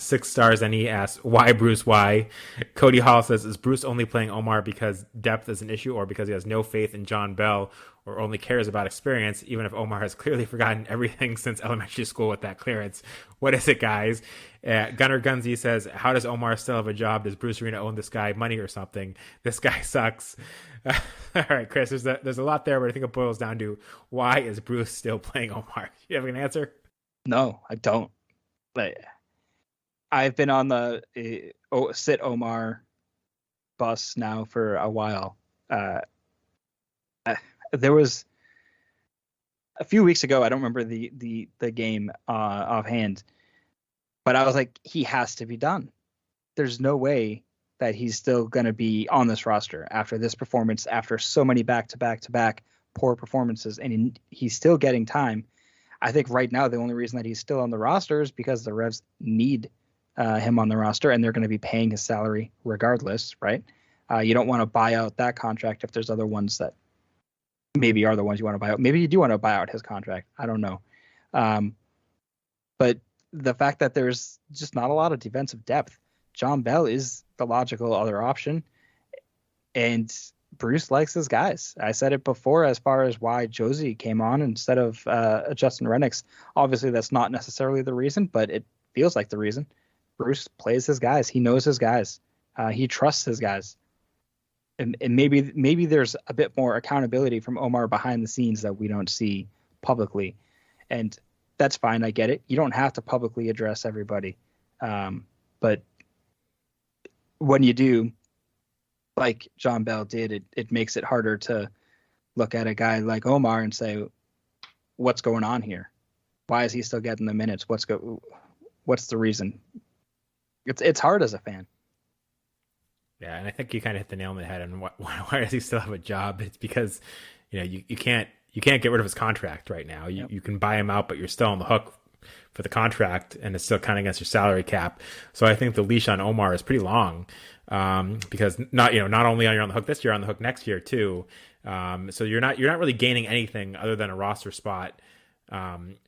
6 stars NE asks, why Bruce, why? Cody Hall says, is Bruce only playing Omar because depth is an issue or because he has no faith in John Bell or only cares about experience, even if Omar has clearly forgotten everything since elementary school with that clearance? What is it, guys? Gunnar Gunzi says, how does Omar still have a job? Does Bruce Arena own this guy money or something? This guy sucks. All right, Chris, there's a lot there, but I think it boils down to, why is Bruce still playing Omar? You have an answer? No, I don't. I've been on the sit Omar bus now for a while. There was a few weeks ago, I don't remember the game offhand, but I was like, he has to be done. There's no way that he's still going to be on this roster after this performance, after so many back-to-back poor performances, and he's still getting time. I think right now the only reason that he's still on the roster is because the Revs need him on the roster, and they're going to be paying his salary regardless, right? You don't want to buy out that contract if there's other ones that maybe are the ones you want to buy out. Maybe you do want to buy out his contract. I don't know. But the fact that there's just not a lot of defensive depth, John Bell is the logical other option, and Bruce likes his guys. I said it before as far as why Josie came on instead of Justin Rennicks. Obviously, that's not necessarily the reason, but it feels like the reason. Bruce plays his guys. He knows his guys. He trusts his guys. And maybe there's a bit more accountability from Omar behind the scenes that we don't see publicly. And that's fine. I get it. You don't have to publicly address everybody. But when you do, like John Bell did, it makes it harder to look at a guy like Omar and say, what's going on here? Why is he still getting the minutes? What's the reason? It's hard as a fan. Yeah, and I think you kind of hit the nail on the head on why does he still have a job? It's because you can't get rid of his contract right now. You can buy him out, but you're still on the hook for the contract, and it's still kind of against your salary cap. So I think the leash on Omar is pretty long, because not only are you on the hook this year, on the hook next year too. So you're not really gaining anything other than a roster spot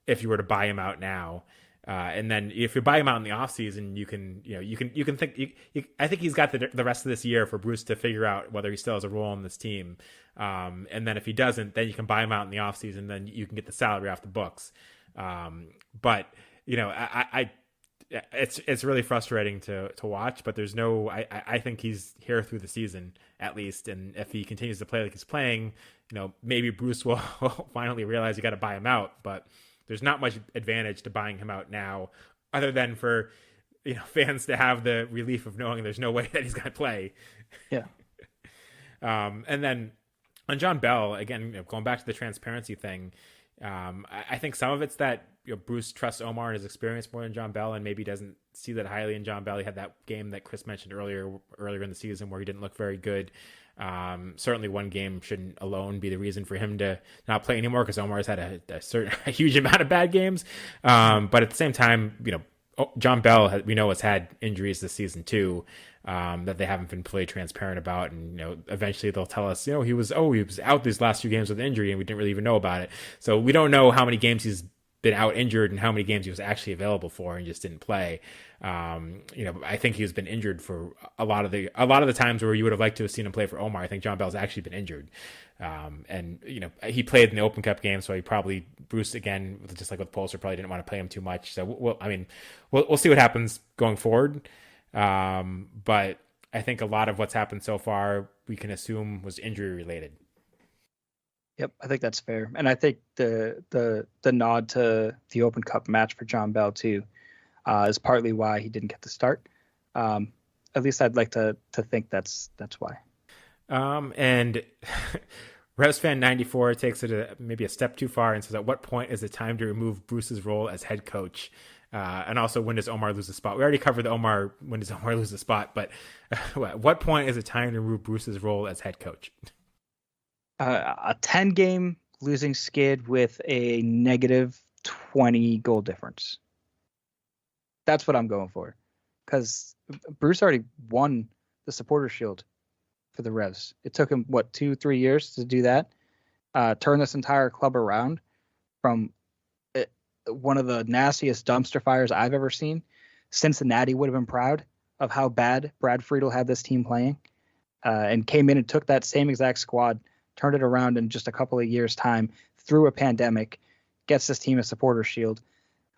if you were to buy him out now. And then if you buy him out in the offseason, you can think. I think he's got the rest of this year for Bruce to figure out whether he still has a role in this team. And then if he doesn't, then you can buy him out in the offseason. Then you can get the salary off the books. But it's really frustrating to watch. But there's no. I think he's here through the season at least. And if he continues to play like he's playing, maybe Bruce will finally realize you got to buy him out. But there's not much advantage to buying him out now, other than for fans to have the relief of knowing there's no way that he's going to play. Yeah. And then on John Bell, again, going back to the transparency thing, I think some of it's that Bruce trusts Omar and his experience more than John Bell, and maybe doesn't see that highly in John Bell. He had that game that Chris mentioned earlier in the season where he didn't look very good. Certainly one game shouldn't alone be the reason for him to not play anymore, because Omar's had a huge amount of bad games. But at the same time, John Bell, we know, has had injuries this season too, that they haven't been fully transparent about. And, eventually they'll tell us, he was out these last few games with injury and we didn't really even know about it. So we don't know how many games he's been out injured and how many games he was actually available for and just didn't play. I think he's been injured for a lot of the times where you would have liked to have seen him play for Omar. I think John Bell's actually been injured. And he played in the Open Cup game, so he probably, Bruce, again, just like with Polster, probably didn't want to play him too much. So we'll see what happens going forward. But I think a lot of what's happened so far, we can assume was injury related. Yep, I think that's fair. And I think the nod to the Open Cup match for John Bell too is partly why he didn't get the start. At least I'd like to think that's why. And Revs fan 94 takes it maybe a step too far and says, at what point is it time to remove Bruce's role as head coach? And also, when does Omar lose a spot? We already covered when does Omar lose a spot, but at what point is it time to remove Bruce's role as head coach? A 10-game losing skid with a negative 20 goal difference. That's what I'm going for. Because Bruce already won the Supporters' Shield for the Revs. It took him, 2-3 years to do that? Turn this entire club around from one of the nastiest dumpster fires I've ever seen. Cincinnati would have been proud of how bad Brad Friedel had this team playing, and came in and took that same exact squad, turned it around in just a couple of years' time through a pandemic, gets this team a Supporters' Shield,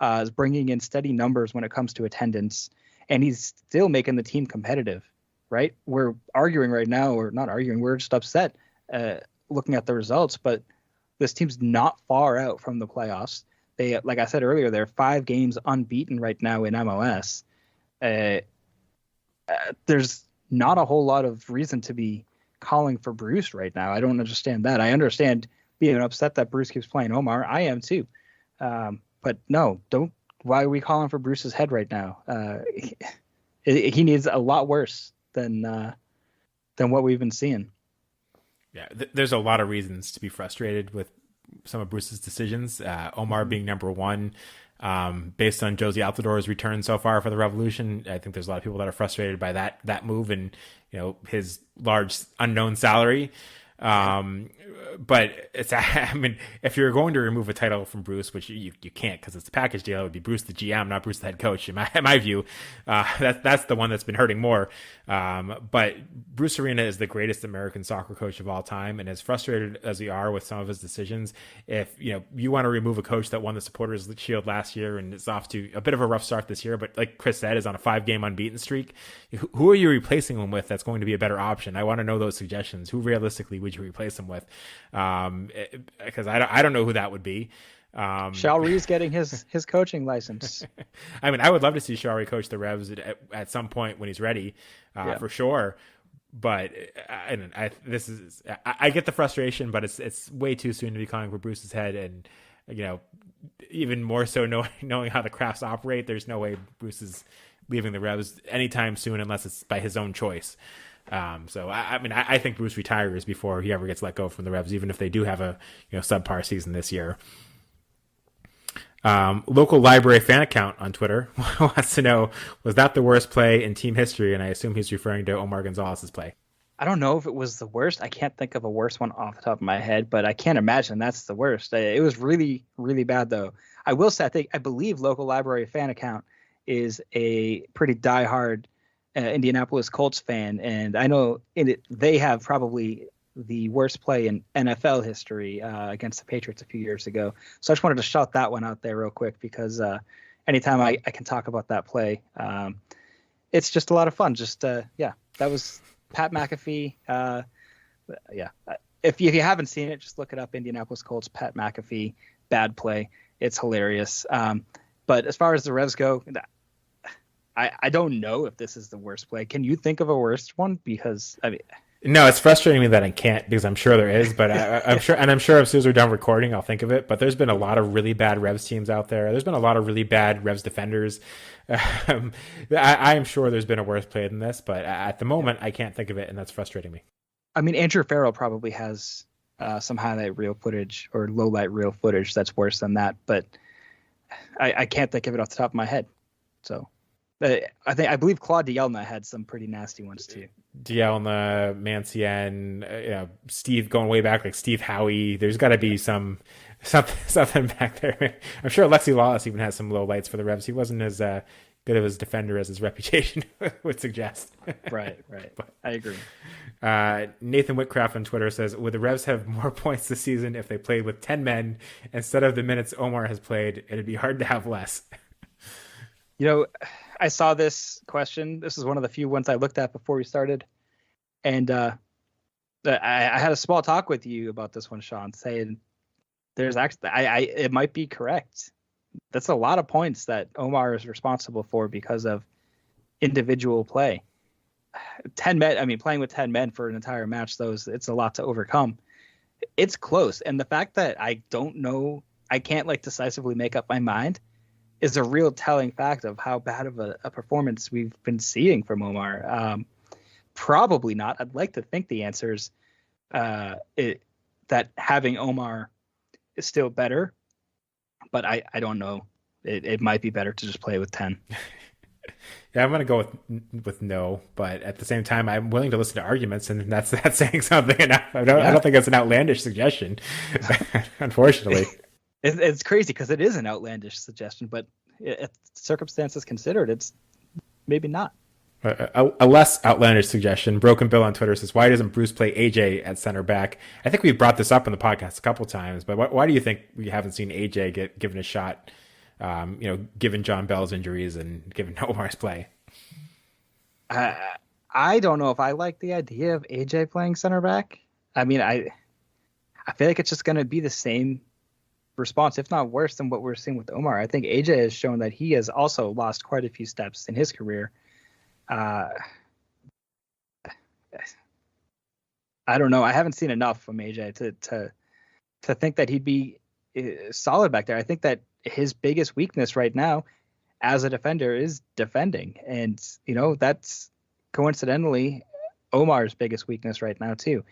is bringing in steady numbers when it comes to attendance, and he's still making the team competitive, right? We're arguing right now, or not arguing, we're just upset looking at the results, but this team's not far out from the playoffs. They, like I said earlier, they're 5 games unbeaten right now in MLS. There's not a whole lot of reason to be calling for Bruce right now. I don't understand that. I understand being upset that Bruce keeps playing Omar. I am too. But no, don't. Why are we calling for Bruce's head right now? He needs a lot worse than what we've been seeing. Yeah, there's a lot of reasons to be frustrated with some of Bruce's decisions. Omar being number one, based on Josie Altidore's return so far for the Revolution. I think there's a lot of people that are frustrated by that move and his large unknown salary. But it's, I mean, if you're going to remove a title from Bruce, which you can't because it's a package deal, it would be Bruce the GM, not Bruce the head coach. In my view, that's the one that's been hurting more. But Bruce Arena is the greatest American soccer coach of all time, and as frustrated as we are with some of his decisions, if you want to remove a coach that won the Supporters Shield last year and is off to a bit of a rough start this year, but like Chris said, is on a 5-game unbeaten streak, who are you replacing him with that's going to be a better option? I want to know those suggestions. Who realistically would you replace him with? Because I don't know who that would be. Shalree's getting his coaching license. I mean, I would love to see Shalree coach the Revs at some point when he's ready, for sure. But I get the frustration, but it's way too soon to be calling for Bruce's head, and even more so knowing how the Crafts operate. There's no way Bruce is leaving the Revs anytime soon unless it's by his own choice. So I think Bruce retires before he ever gets let go from the Revs, even if they do have a subpar season this year. Local library fan account on Twitter wants to know, was that the worst play in team history? And I assume he's referring to Omar Gonzalez's play. I don't know if it was the worst. I can't think of a worse one off the top of my head, but I can't imagine that's the worst. It was really, really bad, though. I will say, I believe local library fan account is a pretty diehard Indianapolis Colts fan, and I know they have probably the worst play in NFL history against the Patriots a few years ago. So I just wanted to shout that one out there real quick because anytime I can talk about that play, it's just a lot of fun. That was Pat McAfee. If you haven't seen it, just look it up. Indianapolis Colts, Pat McAfee, bad play. It's hilarious. But as far as the Revs go, I don't know if this is the worst play. Can you think of a worse one? Because no, it's frustrating me that I can't, because I'm sure there is, but I'm sure as soon as we're done recording, I'll think of it. But there's been a lot of really bad Revs teams out there. There's been a lot of really bad Revs defenders. I'm sure there's been a worse play than this, but at the moment, I can't think of it, and that's frustrating me. I mean, Andrew Farrell probably has some highlight reel footage or low light reel footage that's worse than that, but I can't think of it off the top of my head. So I believe Claude Dielna had some pretty nasty ones too. Dielna, Mancien, Steve going way back, like Steve Howie. There's got to be something back there. I'm sure Alexi Lawless even has some low lights for the Revs. He wasn't as good of a defender as his reputation would suggest. Right. But, I agree. Nathan Whitcraft on Twitter says, would the Revs have more points this season if they played with 10 men instead of the minutes Omar has played? It'd be hard to have less. I saw this question. This is one of the few ones I looked at before we started. And I had a small talk with you about this one, Sean, saying there's actually, it might be correct. That's a lot of points that Omar is responsible for because of individual play. 10 men, playing with 10 men for an entire match, it's a lot to overcome. it's close. And the fact that I don't know, I can't like decisively make up my mind is a real telling fact of how bad of a performance we've been seeing from Omar. Probably not. I'd like to think the answer is that having Omar is still better, but I don't know. It might be better to just play with 10. Yeah, I'm gonna go with no, but at the same time, I'm willing to listen to arguments, and that's saying something enough. I don't think it's an outlandish suggestion, unfortunately. It's crazy because it is an outlandish suggestion, but circumstances considered, it's maybe not. A less outlandish suggestion. Broken Bill on Twitter says, "Why doesn't Bruce play AJ at center back?" I think we brought this up in the podcast a couple times, but why do you think we haven't seen AJ get given a shot? Given John Bell's injuries and given Omar's play. I don't know if I like the idea of AJ playing center back. I mean, I feel like it's just going to be the same response, if not worse than what we're seeing with Omar. I think AJ has shown that he has also lost quite a few steps in his career. I don't know. I haven't seen enough from AJ to think that he'd be solid back there. I think that his biggest weakness right now as a defender is defending. And, that's coincidentally Omar's biggest weakness right now too.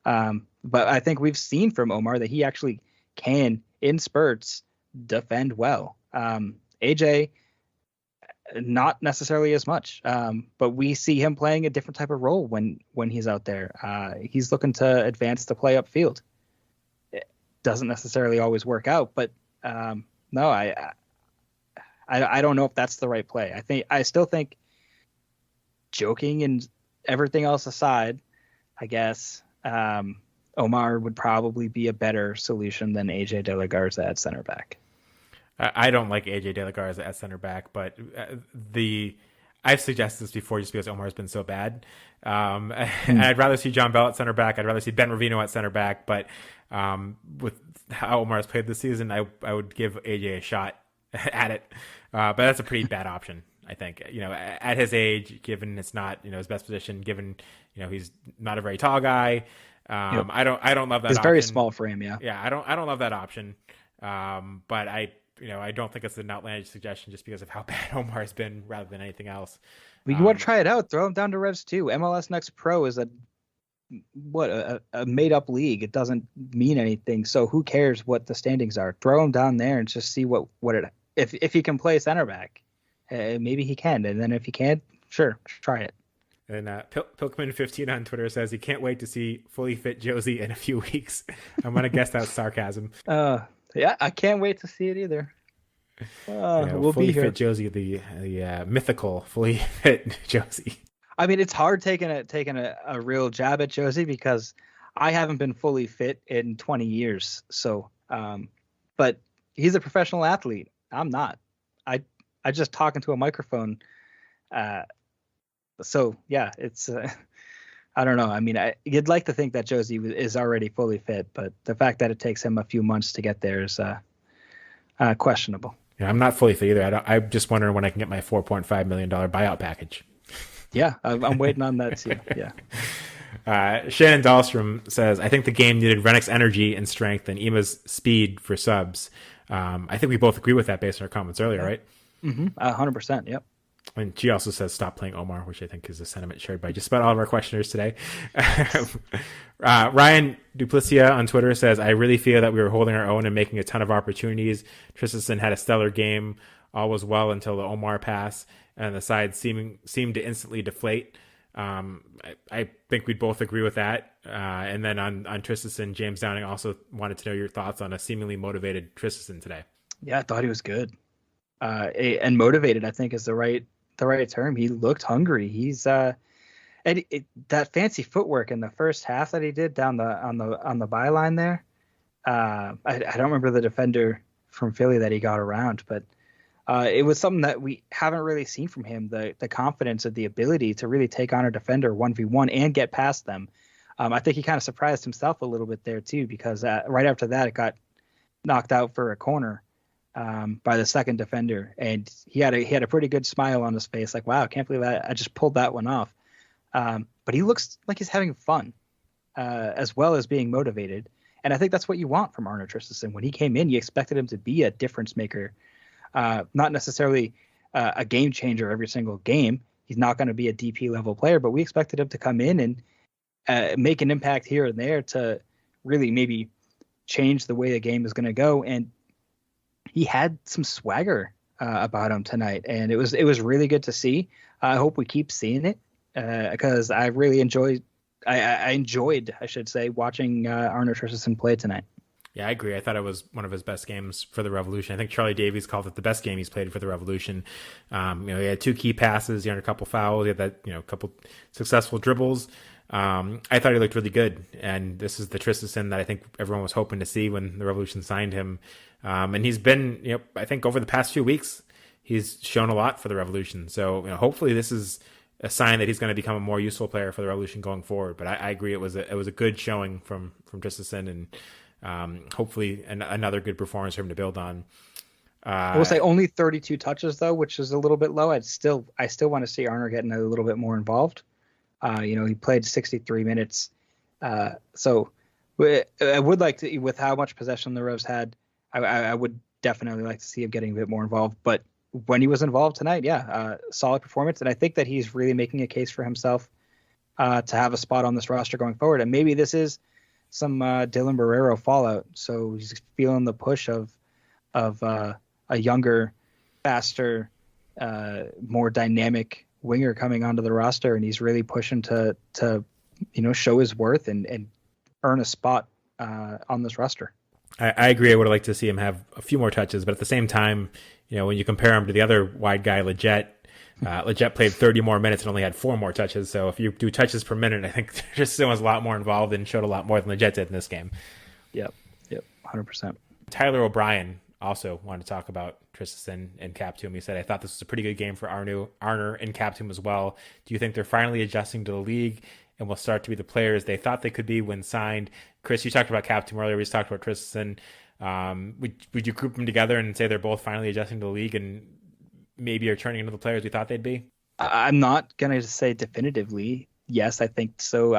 But I think we've seen from Omar that he actually can, in spurts, defend well. AJ, not necessarily as much, but we see him playing a different type of role when he's out there. He's looking to advance the play upfield. It doesn't necessarily always work out, but no, I don't know if that's the right play. I still think, joking and everything else aside, I guess Omar would probably be a better solution than AJ De La Garza at center back. I don't like AJ De La Garza at center back, but I've suggested this before just because Omar's been so bad. And I'd rather see John Bell at center back. I'd rather see Ben Ravino at center back, but with how Omar's played this season, I would give AJ a shot at it. But that's a pretty bad option, I think. At his age, given it's not his best position, given he's not a very tall guy. Yep. I don't love that. It's option. very small frame, yeah. Yeah, I don't love that option. But I don't think it's an outlandish suggestion just because of how bad Omar's been, rather than anything else. You want to try it out? Throw him down to Revs 2. MLS Next Pro is a made up league. It doesn't mean anything. So who cares what the standings are? Throw him down there and just see what it. If he can play center back, maybe he can. And then if he can't, sure, try it. And Pilkman15 on Twitter says he can't wait to see fully fit Josie in a few weeks. I'm gonna guess that's sarcasm. Yeah, I can't wait to see it either. We'll fully be here. fit Josie, the mythical fully fit Josie. I mean, it's hard taking a real jab at Josie because I haven't been fully fit in 20 years. So, but he's a professional athlete. I'm not. I just talk into a microphone. So yeah, it's. I don't know. I mean, you'd like to think that Josie is already fully fit, but the fact that it takes him a few months to get there is questionable. Yeah, I'm not fully fit either. I'm just wondering when I can get my $4.5 million buyout package. Yeah, I'm waiting on that too. Yeah. Shannon Dahlstrom says, I think the game needed Rennick's energy and strength and Ema's speed for subs. I think we both agree with that based on our comments earlier, right? 100%. Yep. And she also says stop playing Omar, which I think is a sentiment shared by just about all of our questioners today. Ryan Duplicia on Twitter says, I really feel that we were holding our own and making a ton of opportunities. Tristan had a stellar game. All was well until the Omar pass, and the side seemed to instantly deflate. I think we'd both agree with that. And then on Tristan, James Downing also wanted to know your thoughts on a seemingly motivated Tristan today. Yeah, I thought he was good. And motivated, I think, is the right term. He looked hungry. He's that fancy footwork in the first half that he did down on the byline there. I don't remember the defender from Philly that he got around, but it was something that we haven't really seen from him. The confidence of the ability to really take on a defender 1v1 and get past them. I think he kind of surprised himself a little bit there too, because right after that it got knocked out for a corner by the second defender, and he had a pretty good smile on his face, like, wow, I can't believe I just pulled that one off. But he looks like he's having fun, as well as being motivated. And I think that's what you want from Arne Traustason. When he came in, you expected him to be a difference maker, not necessarily a game changer every single game. He's not going to be a DP level player, but we expected him to come in and make an impact here and there to really maybe change the way the game is going to go. And he had some swagger about him tonight, and it was really good to see. I hope we keep seeing it because I really enjoyed, I should say, watching Arne Traustason play tonight. Yeah, I agree. I thought it was one of his best games for the Revolution. I think Charlie Davies called it the best game he's played for the Revolution. He had 2 key passes, he earned a couple fouls, he had that, couple successful dribbles. I thought he looked really good, and this is the Traustason that I think everyone was hoping to see when the Revolution signed him. And he's been, I think over the past few weeks, he's shown a lot for the Revolution. So hopefully this is a sign that he's going to become a more useful player for the Revolution going forward. But I agree, it was a good showing from Traustason, and hopefully another good performance for him to build on. I will say only 32 touches though, which is a little bit low. I still want to see Arne getting a little bit more involved. He played 63 minutes. So I would like to, with how much possession the Revs had, I would definitely like to see him getting a bit more involved. But when he was involved tonight, solid performance. And I think that he's really making a case for himself to have a spot on this roster going forward. And maybe this is some Dylan Barrero fallout. So he's feeling the push of a younger, faster, more dynamic winger coming onto the roster, and he's really pushing to show his worth and earn a spot on this roster. I agree. I would have liked to see him have a few more touches, but at the same time, when you compare him to the other wide guy, Leggett played 30 more minutes and only had 4 more touches. So if you do touches per minute, I think Traustason was a lot more involved and showed a lot more than Leggett did in this game. Yep, 100%. Tyler O'Brien also wanted to talk about Traustason and Captoom. He said, I thought this was a pretty good game for Arne and Captoom as well. Do you think they're finally adjusting to the league and will start to be the players they thought they could be when signed? Chris, you talked about Captoom earlier. We just talked about Traustason. Would you group them together and say they're both finally adjusting to the league and maybe are turning into the players we thought they'd be? I'm not going to say definitively yes, I think so.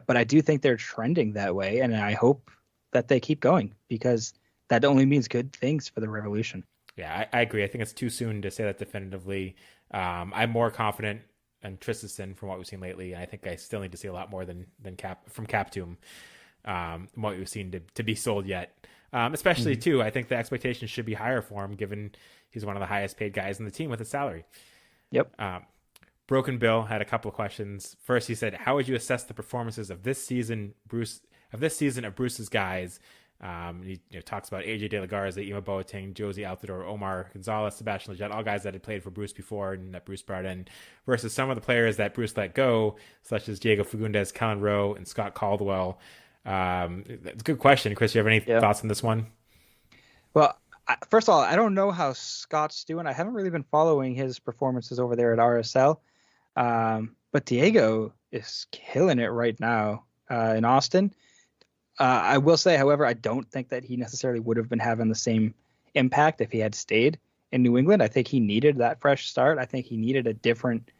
But I do think they're trending that way, and I hope that they keep going because that only means good things for the Revolution. Yeah, I agree. I think it's too soon to say that definitively. I'm more confident in Traustason from what we've seen lately, and I think I still need to see a lot more than from Captoom, what we've seen to be sold yet. Especially too, I think the expectations should be higher for him, given he's one of the highest paid guys in the team with his salary. Yep. Broken Bill had a couple of questions. First, he said, "How would you assess the performances of this season, of Bruce's guys?" He talks about AJ De La Garza, Ima Boateng, Josie Altidore, Omar Gonzalez, Sebastian Lletget, all guys that had played for Bruce before and that Bruce brought in, versus some of the players that Bruce let go, such as Diego Fagundes, Kellen Rowe, and Scott Caldwell. It's a good question. Chris, you have any thoughts on this one? Well, first of all, I don't know how Scott's doing. I haven't really been following his performances over there at RSL. But Diego is killing it right now in Austin. I will say, however, I don't think that he necessarily would have been having the same impact if he had stayed in New England. I think he needed that fresh start. I think he needed a different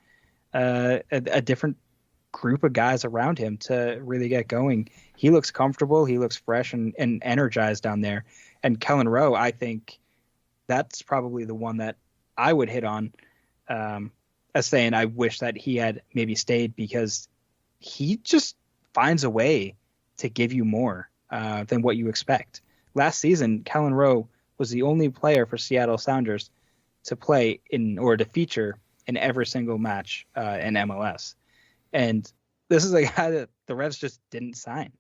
group of guys around him to really get going. He looks comfortable. He looks fresh and energized down there. And Kellen Rowe, I think that's probably the one that I would hit on as saying I wish that he had maybe stayed, because he just finds a way to give you more than what you expect. Last season, Kellen Rowe was the only player for Seattle Sounders to play in or to feature in every single match in MLS. And this is a guy that the Revs just didn't sign.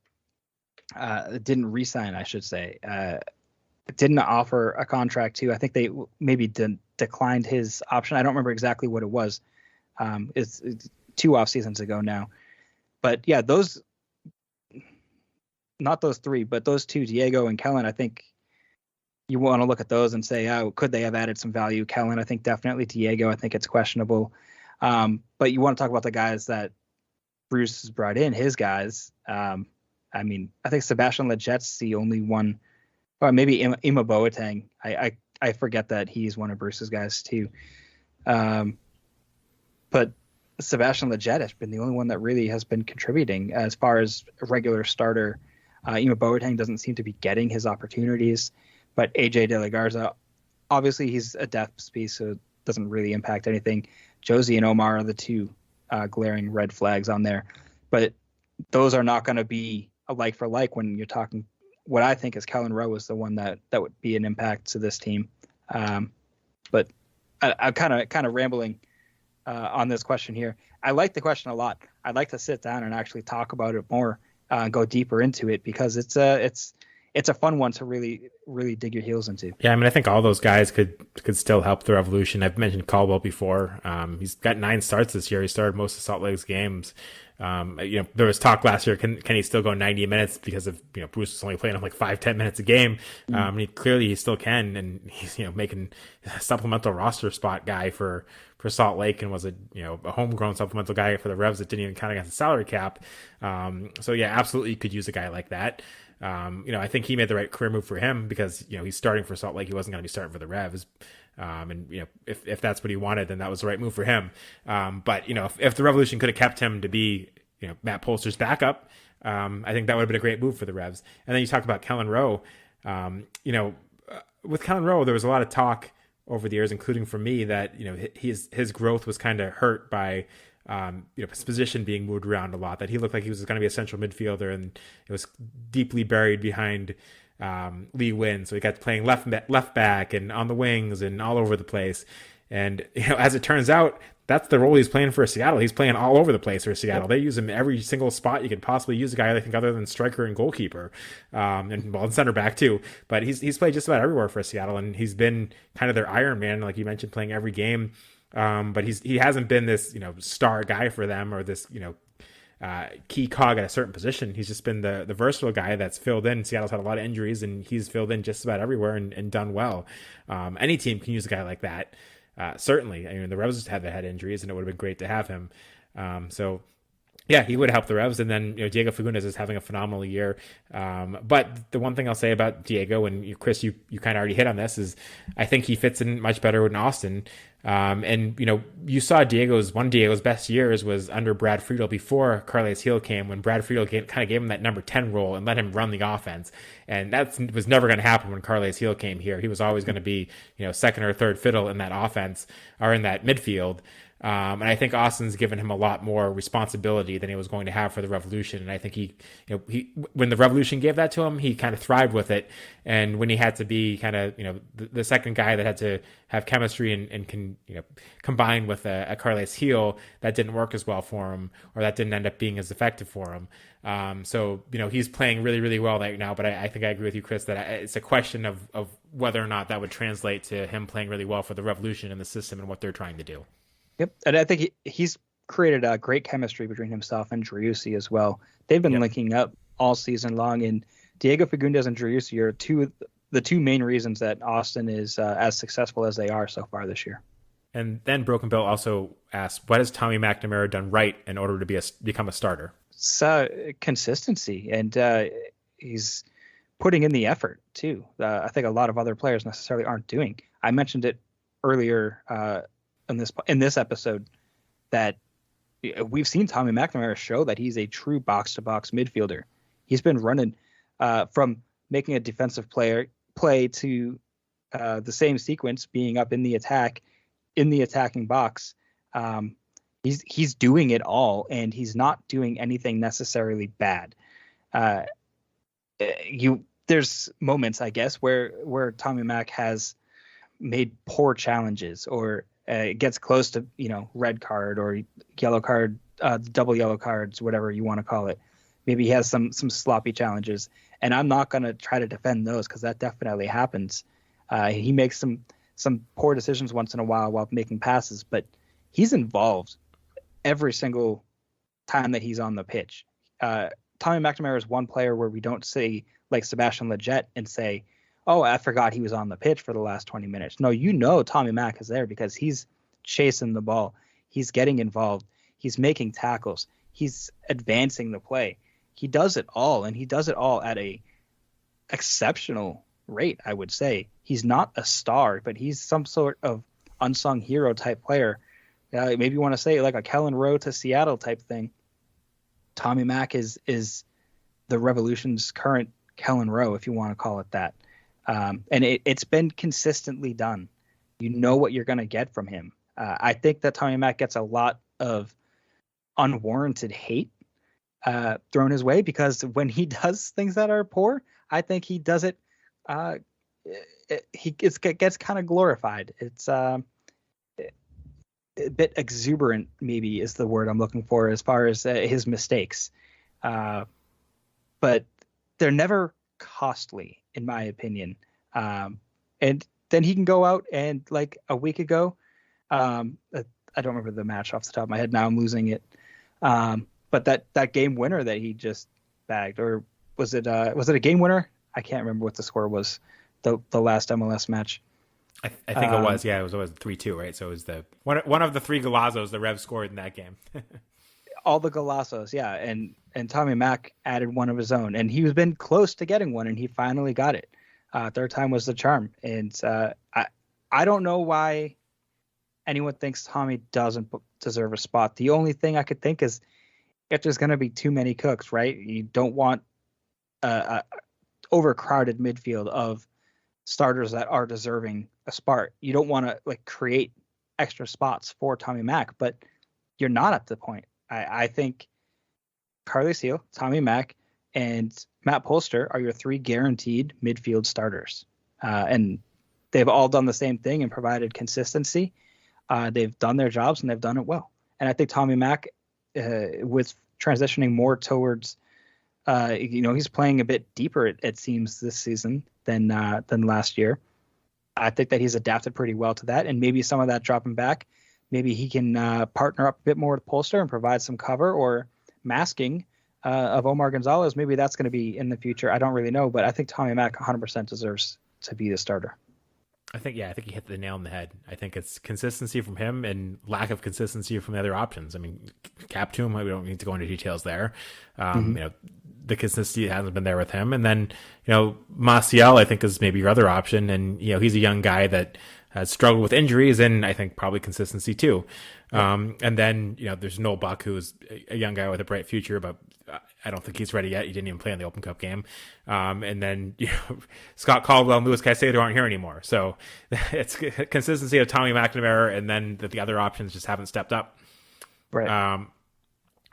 Didn't re-sign, I should say. Didn't offer a contract to. I think they maybe declined his option. I don't remember exactly what it was. It's 2 off seasons ago now. But yeah, not those 3, but those 2, Diego and Kellen, I think you want to look at those and say, oh, could they have added some value? Kellen, I think definitely. Diego, I think it's questionable. But you want to talk about the guys that Bruce has brought in, his guys. I think Sebastian Lletget's the only one, or maybe Ima Boateng. I forget that he's one of Bruce's guys too. But Sebastian Lletget has been the only one that really has been contributing as far as a regular starter Boateng doesn't seem to be getting his opportunities, but AJ De La Garza, obviously he's a depth piece, so it doesn't really impact anything. Josie and Omar are the two glaring red flags on there, but those are not going to be a like for like when you're talking. What I think is Kellen Rowe is the one that would be an impact to this team. But I'm kind of rambling on this question here. I like the question a lot. I'd like to sit down and actually talk about it more, go deeper into it, because it's a fun one to really dig your heels into. Yeah, I mean, I think all those guys could still help the Revolution. I've mentioned Caldwell before. He's got 9 starts this year. He started most of Salt Lake's games. There was talk last year, can he still go 90 minutes because of, Bruce was only playing him like 5-10 minutes a game. And he still can. And he's, making a supplemental roster spot guy for Salt Lake, and was a homegrown supplemental guy for the Revs that didn't even count against the salary cap. So yeah, absolutely you could use a guy like that. I think he made the right career move for him because, he's starting for Salt Lake. He wasn't going to be starting for the Revs. If that's what he wanted, then that was the right move for him. But if the Revolution could have kept him to be, Matt Polster's backup, I think that would have been a great move for the Revs. And then you talk about Kellen Rowe. With Kellen Rowe, there was a lot of talk over the years, including from me, that his growth was kind of hurt by his position being moved around a lot. That he looked like he was going to be a central midfielder, and it was deeply buried behind Lee Wynn. So he got playing left back and on the wings and all over the place. And as it turns out, that's the role he's playing for Seattle. He's playing all over the place for Seattle. They use him every single spot you could possibly use a guy, I think, other than striker and goalkeeper, and center back too. But he's played just about everywhere for Seattle, and he's been kind of their Iron Man, like you mentioned, playing every game. But he hasn't been this star guy for them, or this key cog at a certain position. He's just been the versatile guy that's filled in. Seattle's had a lot of injuries, and he's filled in just about everywhere and done well. Any team can use a guy like that. Certainly. I mean, the Revs had injuries, and it would have been great to have him. So yeah, he would help the Revs. And then, Diego Fagundes is having a phenomenal year. But the one thing I'll say about Diego, and Chris, you kind of already hit on this, is I think he fits in much better in Austin. And you saw one of Diego's best years was under Brad Friedel before Carles Heel came, when Brad Friedel kind of gave him that number 10 role and let him run the offense. And that was never going to happen when Carles Heel came here. He was always going to be, second or third fiddle in that offense, or in that midfield. And I think Austin's given him a lot more responsibility than he was going to have for the Revolution. And I think he when the Revolution gave that to him, he kind of thrived with it. And when he had to be kind of, the second guy that had to have chemistry and can, combine with a Carles Heel, that didn't work as well for him, or that didn't end up being as effective for him. So he's playing really, really well right now. But I think I agree with you, Chris, that it's a question of whether or not that would translate to him playing really well for the Revolution and the system and what they're trying to do. Yep, and I think he's created a great chemistry between himself and Driussi as well. They've been linking up all season long, and Diego Fagundes and Driussi are the two main reasons that Austin is as successful as they are so far this year. And then Broken Bill also asked, what has Tommy McNamara done right in order to become a starter? It's consistency, and he's putting in the effort too. I think a lot of other players necessarily aren't doing. I mentioned it earlier in this episode that we've seen Tommy McNamara show that he's a true box-to-box midfielder. He's been running from making a defensive play to the same sequence, being up in the attacking box. He's doing it all, and he's not doing anything necessarily bad. There's moments, I guess, where Tommy Mac has made poor challenges, or gets close to red card or yellow card, double yellow cards, whatever you want to call it. Maybe he has some sloppy challenges, and I'm not going to try to defend those, because that definitely happens. He makes some poor decisions once in a while making passes, but he's involved every single time that he's on the pitch. Tommy McNamara is one player where we don't say, like Sebastian Lletget, and say, oh, I forgot he was on the pitch for the last 20 minutes. No, Tommy Mac is there because he's chasing the ball. He's getting involved. He's making tackles. He's advancing the play. He does it all, and he does it all at a exceptional rate, I would say. He's not a star, but he's some sort of unsung hero type player. Maybe you want to say like a Kellen Rowe to Seattle type thing. Tommy Mac is the Revolution's current Kellen Rowe, if you want to call it that. And it's been consistently done. You know what you're going to get from him. I think that Tommy Mack gets a lot of unwarranted hate thrown his way because when he does things that are poor, I think he does it. He gets kind of glorified. It's a bit exuberant, maybe is the word I'm looking for as far as his mistakes. But they're never costly, in my opinion. And then he can go out and like a week ago, I don't remember the match off the top of my head. Now I'm losing it. But that game winner that he just bagged, or was it a game winner? I can't remember what the score was. The last MLS match. I think it was. Yeah, it was 3-2, right? So it was the one of the 3 Golazzos the Revs scored in that game. All the Golazzos, yeah, and Tommy Mack added one of his own, and he's been close to getting one, and he finally got it. Third time was the charm, and I don't know why anyone thinks Tommy doesn't deserve a spot. The only thing I could think is if there's going to be too many cooks, right? You don't want a overcrowded midfield of starters that are deserving a spot. You don't want to like create extra spots for Tommy Mack, but you're not at the point. I think Carly Seal, Tommy Mack, and Matt Polster are your 3 guaranteed midfield starters. And they've all done the same thing and provided consistency. They've done their jobs and they've done it well. And I think Tommy Mack, with transitioning more towards, he's playing a bit deeper, it seems, this season than last year. I think that he's adapted pretty well to that, and maybe some of that dropping back, maybe he can partner up a bit more with Polster and provide some cover or masking of Omar Gonzalez. Maybe that's going to be in the future. I don't really know, but I think Tommy Mack 100% deserves to be the starter. I think he hit the nail on the head. I think it's consistency from him and lack of consistency from the other options. I mean, Captum, we don't need to go into details there. The consistency hasn't been there with him. And then, Maciel, I think, is maybe your other option. And, he's a young guy that has struggled with injuries and I think probably consistency too. And then, there's Noel Buck, who's a young guy with a bright future, but I don't think he's ready yet. He didn't even play in the Open Cup game. And then, Scott Caldwell and Louis Caicedo aren't here anymore. So it's consistency of Tommy McNamara, and then the other options just haven't stepped up. Right.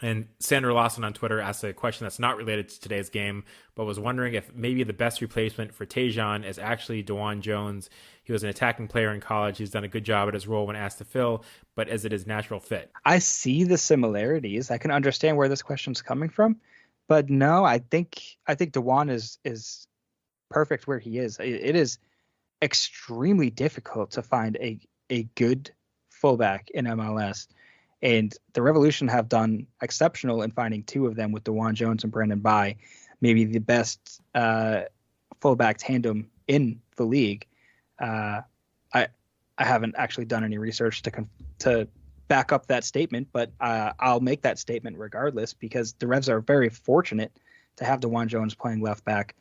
And Sandra Lawson on Twitter asked a question that's not related to today's game, but was wondering if maybe the best replacement for Tajon is actually DeJuan Jones. He was an attacking player in college. He's done a good job at his role when asked to fill, but is it his natural fit? I see the similarities. I can understand where this question's coming from, but no, I think DeJuan is perfect where he is. It is extremely difficult to find a good fullback in MLS. And the Revolution have done exceptional in finding 2 of them with DeJuan Jones and Brandon Bai, maybe the best fullback tandem in the league. I haven't actually done any research to back up that statement, but I'll make that statement regardless because the Revs are very fortunate to have DeJuan Jones playing left back,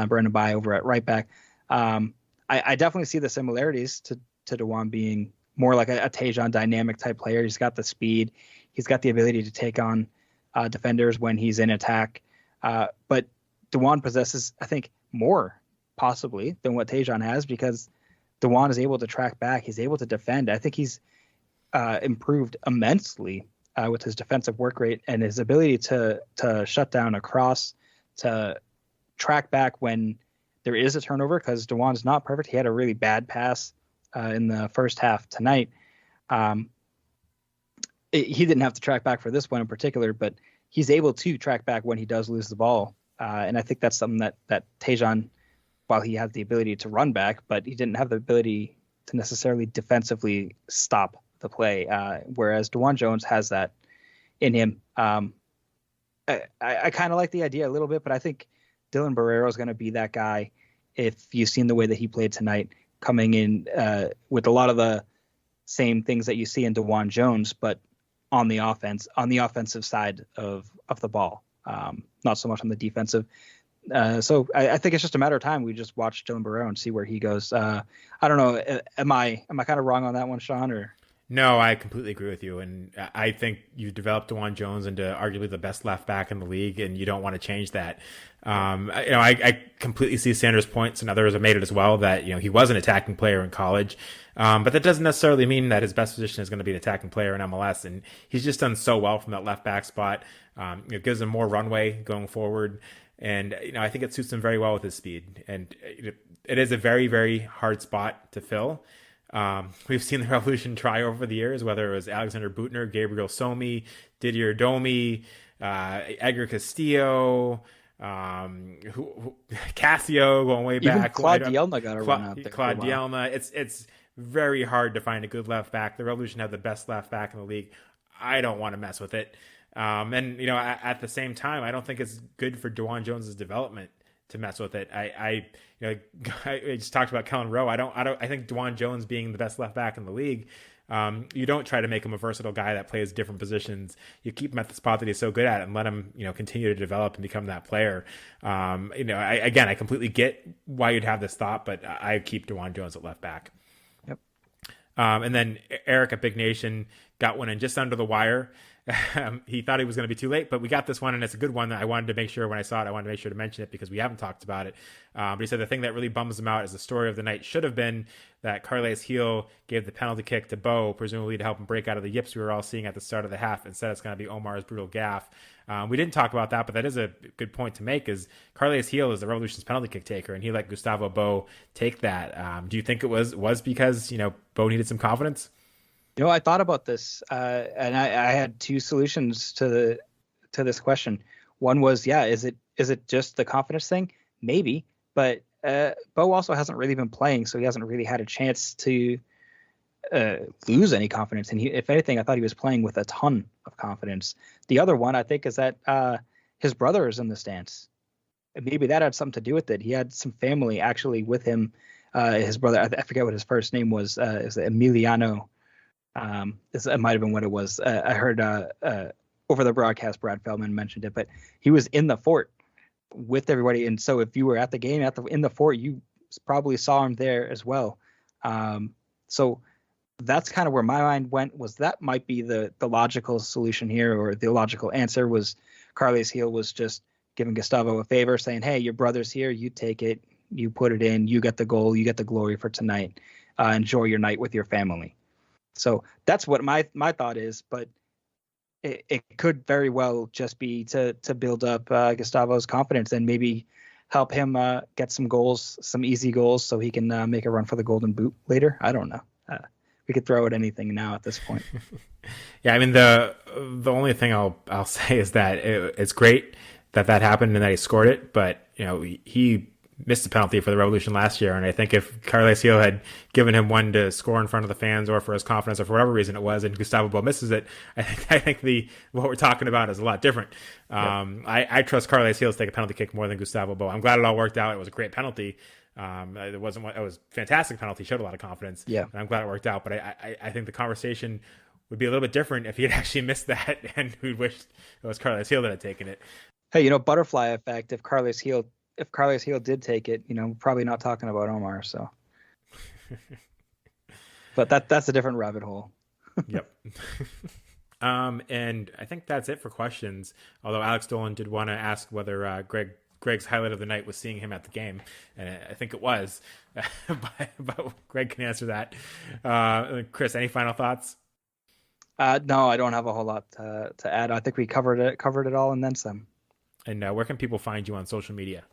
Brandon Bai over at right back. I definitely see the similarities to DeJuan being more like a Tajon dynamic type player. He's got the speed. He's got the ability to take on defenders when he's in attack. But DeJuan possesses, I think, more possibly than what Tajon has because DeJuan is able to track back. He's able to defend. I think he's improved immensely with his defensive work rate and his ability to shut down a cross, to track back when there is a turnover because DeJuan's not perfect. He had a really bad pass in the first half tonight. He didn't have to track back for this one in particular, but he's able to track back when he does lose the ball. And I think that's something that Tajon, while he has the ability to run back, but he didn't have the ability to necessarily defensively stop the play. Whereas DeJuan Jones has that in him. I kind of like the idea a little bit, but I think Dylan Barrero is going to be that guy. If you've seen the way that he played tonight, coming in with a lot of the same things that you see in DeJuan Jones, but on the offensive side of the ball, not so much on the defensive. So I think it's just a matter of time. We just watch Dylan Barrero and see where he goes. I don't know. Am I kind of wrong on that one, Sean? Or No, I completely agree with you, and I think you developed DeJuan Jones into arguably the best left back in the league, and you don't want to change that. I completely see Sanders' points, and others have made it as well, that he was an attacking player in college, but that doesn't necessarily mean that his best position is going to be an attacking player in MLS, and he's just done so well from that left back spot. It gives him more runway going forward, and I think it suits him very well with his speed, and it is a very, very hard spot to fill. We've seen the Revolution try over the years, whether it was Alexander Butner, Gabriel Somi, Didier Domi, Edgar Castillo, Casio going way Even back. Claude Dielna got a run out there. Claude Dielna. It's very hard to find a good left back. The Revolution have the best left back in the league. I don't want to mess with it. At the same time, I don't think it's good for DeJuan Jones's development to mess with it. I just talked about Kellen Rowe. I think DeJuan Jones being the best left back in the league, you don't try to make him a versatile guy that plays different positions. You keep him at the spot that he's so good at and let him, continue to develop and become that player. I completely get why you'd have this thought, but I keep DeJuan Jones at left back. Yep. And then Eric at Big Nation got one in just under the wire. He thought he was going to be too late, but we got this one, and it's a good one that I wanted to make sure when I saw it, I wanted to make sure to mention it because we haven't talked about it. But he said the thing that really bums him out is the story of the night should have been that Carles Heel gave the penalty kick to Bou, presumably to help him break out of the yips we were all seeing at the start of the half. Instead, it's going to be Omar's brutal gaff. We didn't talk about that, but that is a good point to make, is Carles Heel is the Revolution's penalty kick taker, and he let Gustavo Bou take that. Do you think it was because, Bou needed some confidence? I thought about this, and I had two solutions to this question. One was, is it just the confidence thing? Maybe, but Bou also hasn't really been playing, so he hasn't really had a chance to lose any confidence. And if anything, I thought he was playing with a ton of confidence. The other one, I think, is that his brother is in the stands. And maybe that had something to do with it. He had some family actually with him. His brother, I forget what his first name was. Is Emiliano? It might have been what it was. I heard over the broadcast, Brad Feldman mentioned it, but he was in the fort with everybody. And so if you were at the game in the fort, you probably saw him there as well. So that's kind of where my mind went, was that might be the logical solution here, or the logical answer was Carles Heel was just giving Gustavo a favor, saying, hey, your brother's here, you take it, you put it in, you get the goal, you get the glory for tonight. Enjoy your night with your family. So that's what my thought is, but it could very well just be to build up Gustavo's confidence and maybe help him get some goals, some easy goals, so he can make a run for the Golden Boot later. I don't know. We could throw at anything now at this point. Yeah, I mean the only thing I'll say is that it's great that happened and that he scored it, but he missed a penalty for the Revolution last year, and I think if Carles Heel had given him one to score in front of the fans or for his confidence or for whatever reason it was, and Gustavo Bou misses it, I think what we're talking about is a lot different. I trust Carles Heel to take a penalty kick more than Gustavo Bou. I'm glad it all worked out. It was a great penalty. It was a fantastic penalty. Showed a lot of confidence. Yeah, and I'm glad it worked out. But I think the conversation would be a little bit different if he had actually missed that, and we'd wished it was Carles Heel that had taken it. Hey, butterfly effect. If Carles Heel did take it, probably not talking about Omar. So, but that's a different rabbit hole. Yep. And I think that's it for questions. Although Alex Dolan did want to ask whether Greg's highlight of the night was seeing him at the game, and I think it was. but Greg can answer that. Chris, any final thoughts? No, I don't have a whole lot to add. I think we covered it all and then some. And where can people find you on social media?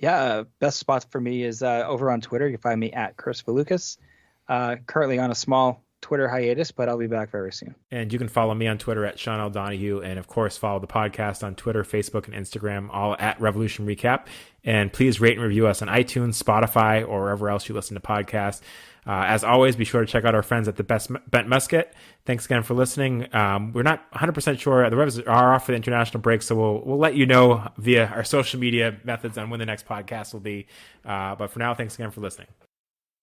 Yeah, best spot for me is over on Twitter. You can find me at Kris Valukis. Currently on a small Twitter hiatus, but I'll be back very soon. And you can follow me on Twitter at Sean L. Donahue, and of course follow the podcast on Twitter, Facebook, and Instagram, all at Revolution Recap. And please rate and review us on iTunes, Spotify, or wherever else you listen to podcasts. As always, be sure to check out our friends at the Bent Musket. Thanks again for listening. We're not 100% sure. The Revs are off for the international break, so we'll let you know via our social media methods on when the next podcast will be. But for now, thanks again for listening.